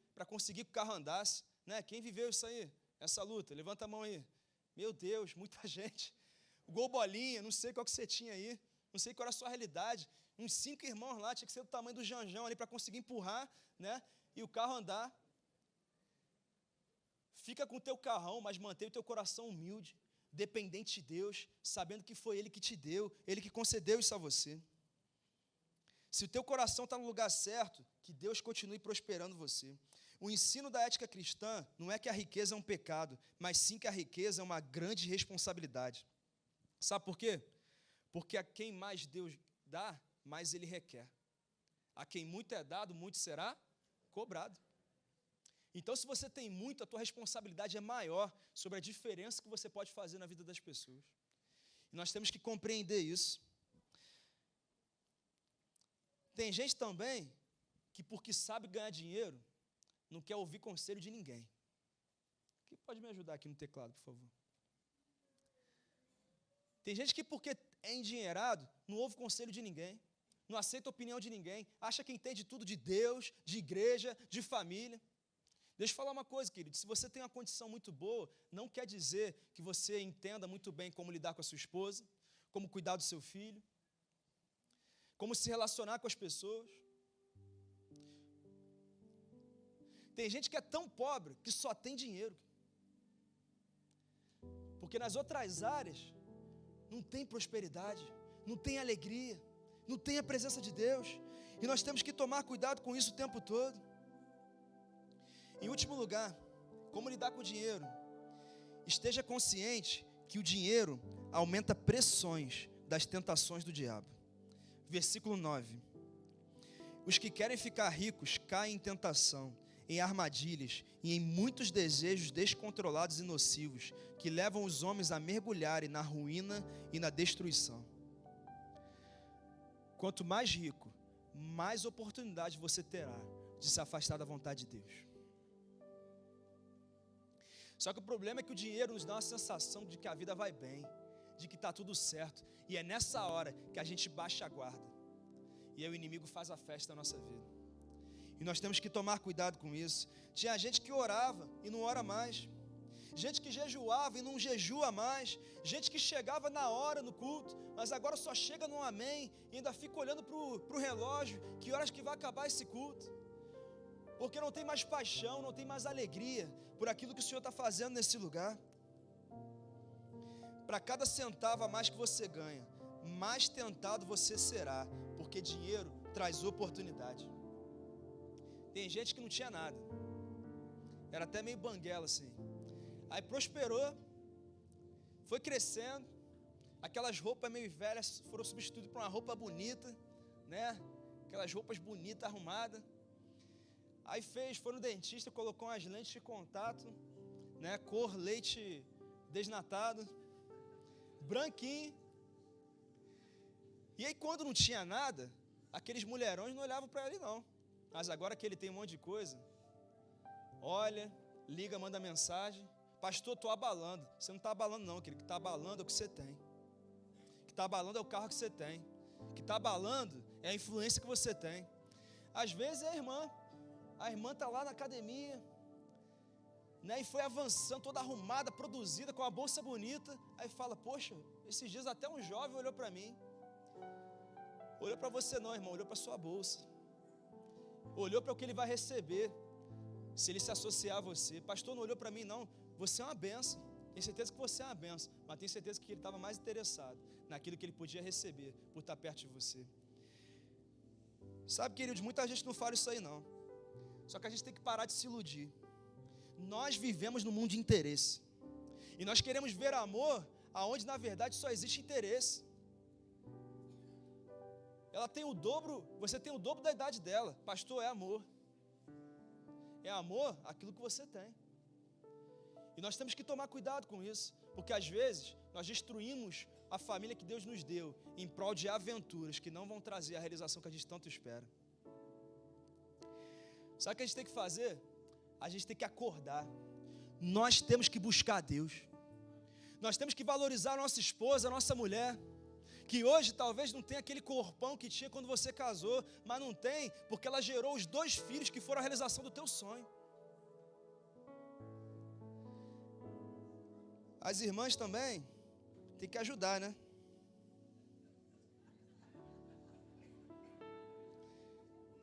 que o carro andasse. Né? Quem viveu isso aí, essa luta? Levanta a mão aí. Meu Deus, muita gente. O Gol Bolinha, não sei qual que você tinha aí, não sei qual era a sua realidade. Uns 5 irmãos lá, tinha que ser do tamanho do Janjão ali, para conseguir empurrar, né? E o carro andar. Fica com o teu carrão, mas mantém o teu coração humilde, dependente de Deus, sabendo que foi Ele que te deu, Ele que concedeu isso a você. Se o teu coração está no lugar certo, que Deus continue prosperando você. O ensino da ética cristã não é que a riqueza é um pecado, mas sim que a riqueza é uma grande responsabilidade. Sabe por quê? Porque a quem mais Deus dá, mais Ele requer. A quem muito é dado, muito será cobrado. Então, se você tem muito, a tua responsabilidade é maior sobre a diferença que você pode fazer na vida das pessoas. E nós temos que compreender isso. Tem gente também que, porque sabe ganhar dinheiro, não quer ouvir conselho de ninguém. Quem pode me ajudar aqui no teclado, por favor? Tem gente que, porque é endinheirado, não ouve conselho de ninguém, não aceita a opinião de ninguém, acha que entende tudo de Deus, de igreja, de família. Deixa eu falar uma coisa, querido, se você tem uma condição muito boa, não quer dizer que você entenda muito bem como lidar com a sua esposa, como cuidar do seu filho, como se relacionar com as pessoas. Tem gente que é tão pobre que só tem dinheiro. Porque nas outras áreas não tem prosperidade, não tem alegria, não tem a presença de Deus. E nós temos que tomar cuidado com isso o tempo todo. Em último lugar, como lidar com o dinheiro? Esteja consciente que o dinheiro aumenta pressões das tentações do diabo. Versículo 9. Os que querem ficar ricos caem em tentação, em armadilhas e em muitos desejos descontrolados e nocivos, que levam os homens a mergulharem na ruína e na destruição. Quanto mais rico, mais oportunidade você terá de se afastar da vontade de Deus. Só que o problema é que o dinheiro nos dá uma sensação de que a vida vai bem, de que está tudo certo, e é nessa hora que a gente baixa a guarda, e aí o inimigo faz a festa da nossa vida. E nós temos que tomar cuidado com isso. Tinha gente que orava e não ora mais, gente que jejuava e não jejua mais, gente que chegava na hora no culto, mas agora só chega no amém e ainda fica olhando para o relógio, que horas que vai acabar esse culto, porque não tem mais paixão, não tem mais alegria por aquilo que o Senhor está fazendo nesse lugar. Para cada centavo a mais que você ganha, mais tentado você será, porque dinheiro traz oportunidade. Tem gente que não tinha nada, era até meio banguela assim, aí prosperou, foi crescendo, aquelas roupas meio velhas foram substituídas por uma roupa bonita, né? Aquelas roupas bonitas, arrumadas. Aí foi no dentista, colocou umas lentes de contato, né? Cor leite desnatado, branquinho. E aí quando não tinha nada, aqueles mulherões não olhavam para ele não. Mas agora que ele tem um monte de coisa, olha, liga, manda mensagem: pastor, estou abalando. Você não está abalando não, querido. O que está abalando é o que você tem. O que está abalando é o carro que você tem. O que está abalando é a influência que você tem. Às vezes é a irmã está lá na academia, né, e foi avançando, toda arrumada, produzida, com a bolsa bonita. Aí fala: poxa, esses dias até um jovem olhou para mim. Olhou para você não, irmão, olhou para sua bolsa. Olhou para o que ele vai receber se ele se associar a você. Pastor, não olhou para mim não. Você é uma benção. Tenho certeza que você é uma benção, mas tenho certeza que ele estava mais interessado naquilo que ele podia receber por estar perto de você. Sabe, queridos, muita gente não fala isso aí não. Só que a gente tem que parar de se iludir. Nós vivemos num mundo de interesse, e nós queremos ver amor aonde na verdade só existe interesse. Ela tem o dobro, você tem o dobro da idade dela. Pastor, é amor. É amor aquilo que você tem. E nós temos que tomar cuidado com isso, porque às vezes nós destruímos a família que Deus nos deu em prol de aventuras que não vão trazer a realização que a gente tanto espera. Sabe o que a gente tem que fazer? A gente tem que acordar. Nós temos que buscar a Deus. Nós temos que valorizar a nossa esposa, a nossa mulher, que hoje talvez não tenha aquele corpão que tinha quando você casou, mas não tem porque ela gerou os 2 filhos que foram a realização do teu sonho. As irmãs também tem que ajudar, né?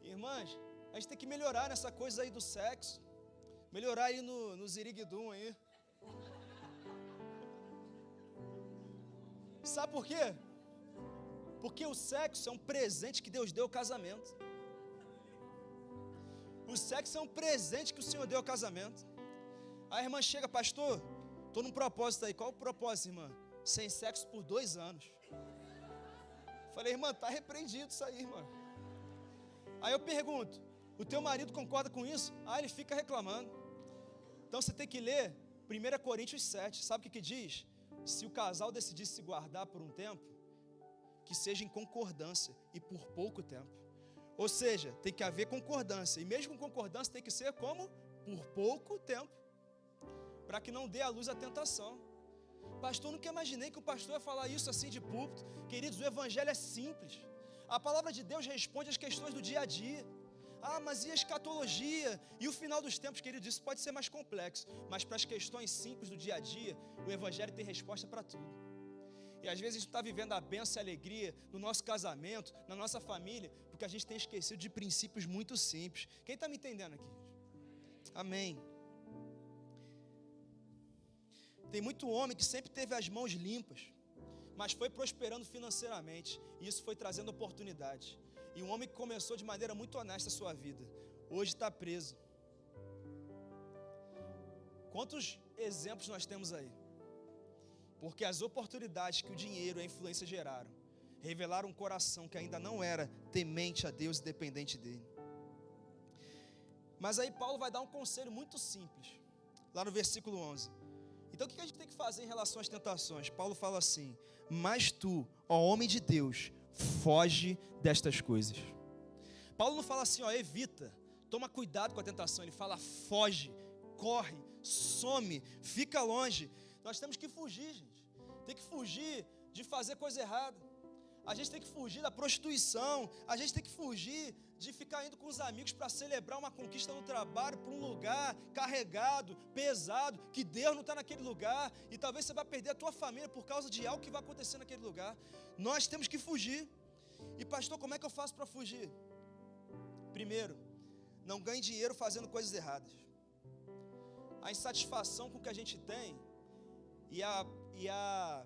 Irmãs, a gente tem que melhorar nessa coisa aí do sexo, melhorar aí no ziriguidum aí. Sabe por quê? Porque o sexo é um presente que Deus deu ao casamento. O sexo é um presente que o Senhor deu ao casamento. A irmã chega: pastor, estou num propósito aí. Qual o propósito, irmã? Sem sexo por 2 anos. Falei: irmã, está repreendido isso aí, irmã. Aí eu pergunto: o teu marido concorda com isso? Ele fica reclamando. Então você tem que ler 1 Coríntios 7. Sabe o que diz? Se o casal decidir se guardar por um tempo, que seja em concordância e por pouco tempo. Ou seja, tem que haver concordância, e mesmo com concordância tem que ser como? Por pouco tempo, para que não dê à luz a tentação. Pastor, nunca imaginei que o pastor ia falar isso assim de púlpito. Queridos, o evangelho é simples. A palavra de Deus responde às questões do dia a dia. Mas e a escatologia? E o final dos tempos, queridos, isso pode ser mais complexo, mas para as questões simples do dia a dia, o evangelho tem resposta para tudo. E às vezes a gente está vivendo a bênção e a alegria no nosso casamento, na nossa família, porque a gente tem esquecido de princípios muito simples. Quem está me entendendo aqui? Amém. Tem muito homem que sempre teve as mãos limpas, mas foi prosperando financeiramente, e isso foi trazendo oportunidade. E um homem que começou de maneira muito honesta a sua vida, hoje está preso. Quantos exemplos nós temos aí? Porque as oportunidades que o dinheiro e a influência geraram, revelaram um coração que ainda não era temente a Deus e dependente dele. Mas aí Paulo vai dar um conselho muito simples, lá no versículo 11. Então o que a gente tem que fazer em relação às tentações? Paulo fala assim: mas tu, ó homem de Deus, foge destas coisas. Paulo não fala assim, ó, evita, toma cuidado com a tentação. Ele fala foge, corre, some, fica longe. Nós temos que fugir, gente. Tem que fugir de fazer coisa errada. A gente tem que fugir da prostituição. A gente tem que fugir de ficar indo com os amigos para celebrar uma conquista no trabalho, para um lugar carregado, pesado, que Deus não está naquele lugar, e talvez você vai perder a tua família por causa de algo que vai acontecer naquele lugar. Nós temos que fugir. E pastor, como é que eu faço para fugir? Primeiro, não ganhe dinheiro fazendo coisas erradas. A insatisfação com o que a gente tem e a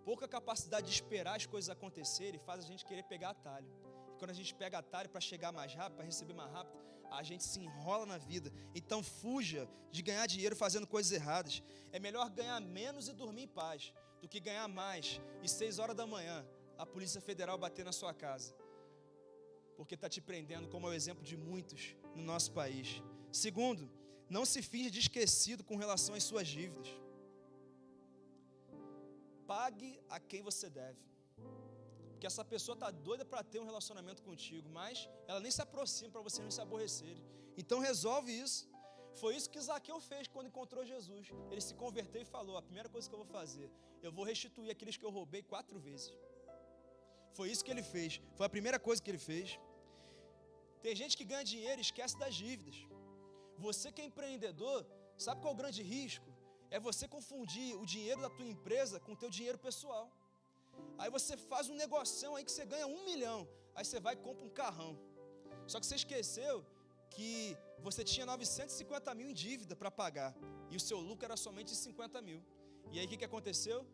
pouca capacidade de esperar as coisas acontecerem faz a gente querer pegar atalho. E quando a gente pega atalho para chegar mais rápido, para receber mais rápido, a gente se enrola na vida. Então fuja de ganhar dinheiro fazendo coisas erradas. É melhor ganhar menos e dormir em paz do que ganhar mais e 6 horas da manhã a Polícia Federal bater na sua casa, porque está te prendendo, como é o exemplo de muitos no nosso país. Segundo, não se finja de esquecido com relação às suas dívidas. Pague a quem você deve, porque essa pessoa está doida para ter um relacionamento contigo, mas ela nem se aproxima para vocês não se aborrecerem. Então resolve isso. Foi isso que Zaqueu fez quando encontrou Jesus. Ele se converteu e falou: a primeira coisa que eu vou fazer, eu vou restituir aqueles que eu roubei 4 vezes. Foi isso que ele fez, foi a primeira coisa que ele fez. Tem gente que ganha dinheiro e esquece das dívidas. Você que é empreendedor, sabe qual é o grande risco? É você confundir o dinheiro da tua empresa com o teu dinheiro pessoal. Aí você faz um negoção aí que você ganha 1 milhão, aí você vai e compra um carrão. Só que você esqueceu que você tinha 950 mil em dívida para pagar, e o seu lucro era somente 50 mil. E aí o que aconteceu?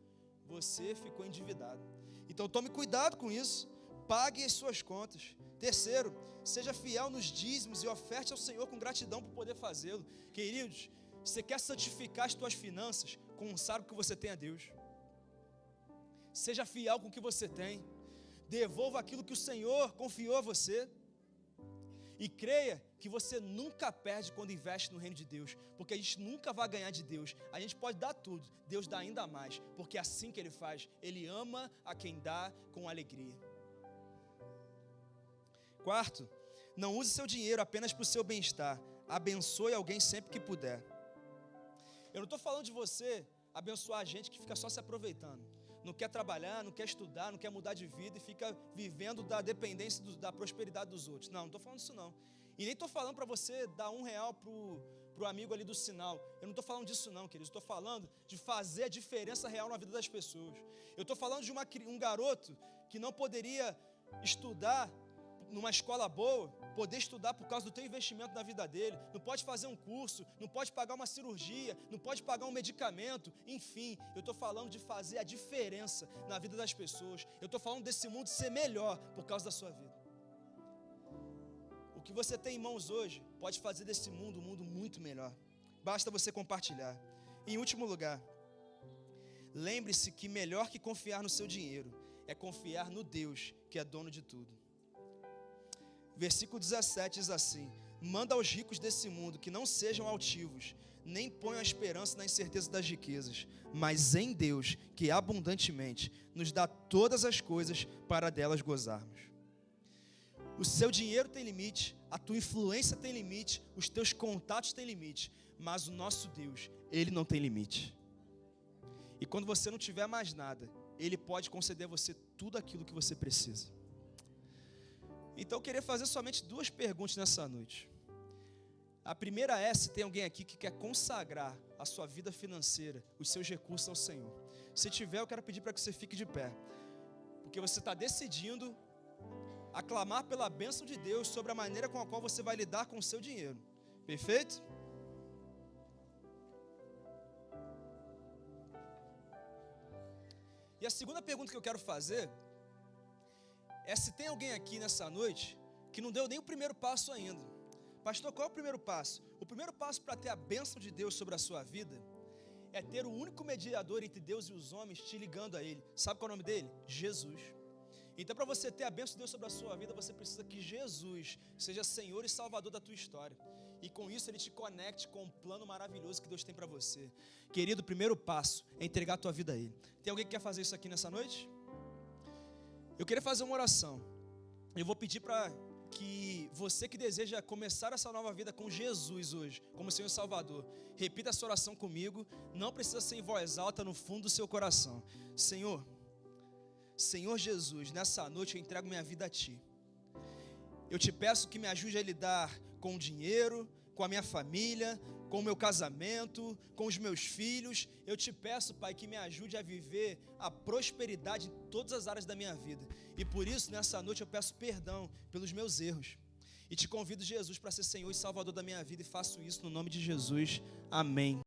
Você ficou endividado. Então tome cuidado com isso, pague as suas contas. Terceiro, seja fiel nos dízimos e oferte ao Senhor com gratidão por poder fazê-lo. Queridos, você quer santificar as tuas finanças? Consagra o que você tem a Deus. Seja fiel com o que você tem. Devolva aquilo que o Senhor confiou a você. E creia que você nunca perde quando investe no reino de Deus, porque a gente nunca vai ganhar de Deus. A gente pode dar tudo, Deus dá ainda mais, porque é assim que Ele faz. Ele ama a quem dá com alegria. Quarto, não use seu dinheiro apenas para o seu bem-estar. Abençoe alguém sempre que puder. Eu não estou falando de você abençoar a gente que fica só se aproveitando. Não quer trabalhar, não quer estudar, não quer mudar de vida e fica vivendo da dependência da prosperidade dos outros. Não estou falando disso não. E nem estou falando para você dar R$1 para o amigo ali do sinal. Eu não estou falando disso não, queridos. Estou falando de fazer a diferença real na vida das pessoas. Eu estou falando de um garoto que não poderia estudar numa escola boa, poder estudar por causa do teu investimento na vida dele, não pode fazer um curso, não pode pagar uma cirurgia, não pode pagar um medicamento, enfim, eu estou falando de fazer a diferença na vida das pessoas, eu estou falando desse mundo ser melhor por causa da sua vida. O que você tem em mãos hoje pode fazer desse mundo um mundo muito melhor, basta você compartilhar. E em último lugar, lembre-se que melhor que confiar no seu dinheiro é confiar no Deus que é dono de tudo. Versículo 17 diz assim: manda aos ricos desse mundo que não sejam altivos, nem ponham a esperança na incerteza das riquezas, mas em Deus, que abundantemente nos dá todas as coisas para delas gozarmos. O seu dinheiro tem limite, a tua influência tem limite, os teus contatos têm limite, mas o nosso Deus, Ele não tem limite. E quando você não tiver mais nada, Ele pode conceder a você tudo aquilo que você precisa. Então eu queria fazer somente 2 perguntas nessa noite. A primeira é: se tem alguém aqui que quer consagrar a sua vida financeira, os seus recursos ao Senhor. Se tiver, eu quero pedir para que você fique de pé, porque você está decidindo a clamar pela bênção de Deus sobre a maneira com a qual você vai lidar com o seu dinheiro. Perfeito? E a segunda pergunta que eu quero fazer é se tem alguém aqui nessa noite que não deu nem o primeiro passo ainda. Pastor, qual é o primeiro passo? O primeiro passo para ter a bênção de Deus sobre a sua vida é ter o único mediador entre Deus e os homens te ligando a Ele. Sabe qual é o nome dele? Jesus. Então, para você ter a bênção de Deus sobre a sua vida, você precisa que Jesus seja Senhor e Salvador da tua história. E com isso Ele te conecte com um plano maravilhoso que Deus tem para você. Querido, o primeiro passo é entregar a tua vida a Ele. Tem alguém que quer fazer isso aqui nessa noite? Eu queria fazer uma oração. Eu vou pedir para que você que deseja começar essa nova vida com Jesus hoje, como Senhor e Salvador, repita essa oração comigo. Não precisa ser em voz alta, no fundo do seu coração. Senhor Jesus, nessa noite eu entrego minha vida a Ti. Eu te peço que me ajude a lidar com o dinheiro, com a minha família, com o meu casamento, com os meus filhos. Eu te peço, Pai, que me ajude a viver a prosperidade em todas as áreas da minha vida. E por isso, nessa noite, eu peço perdão pelos meus erros. E te convido, Jesus, para ser Senhor e Salvador da minha vida. E faço isso no nome de Jesus. Amém.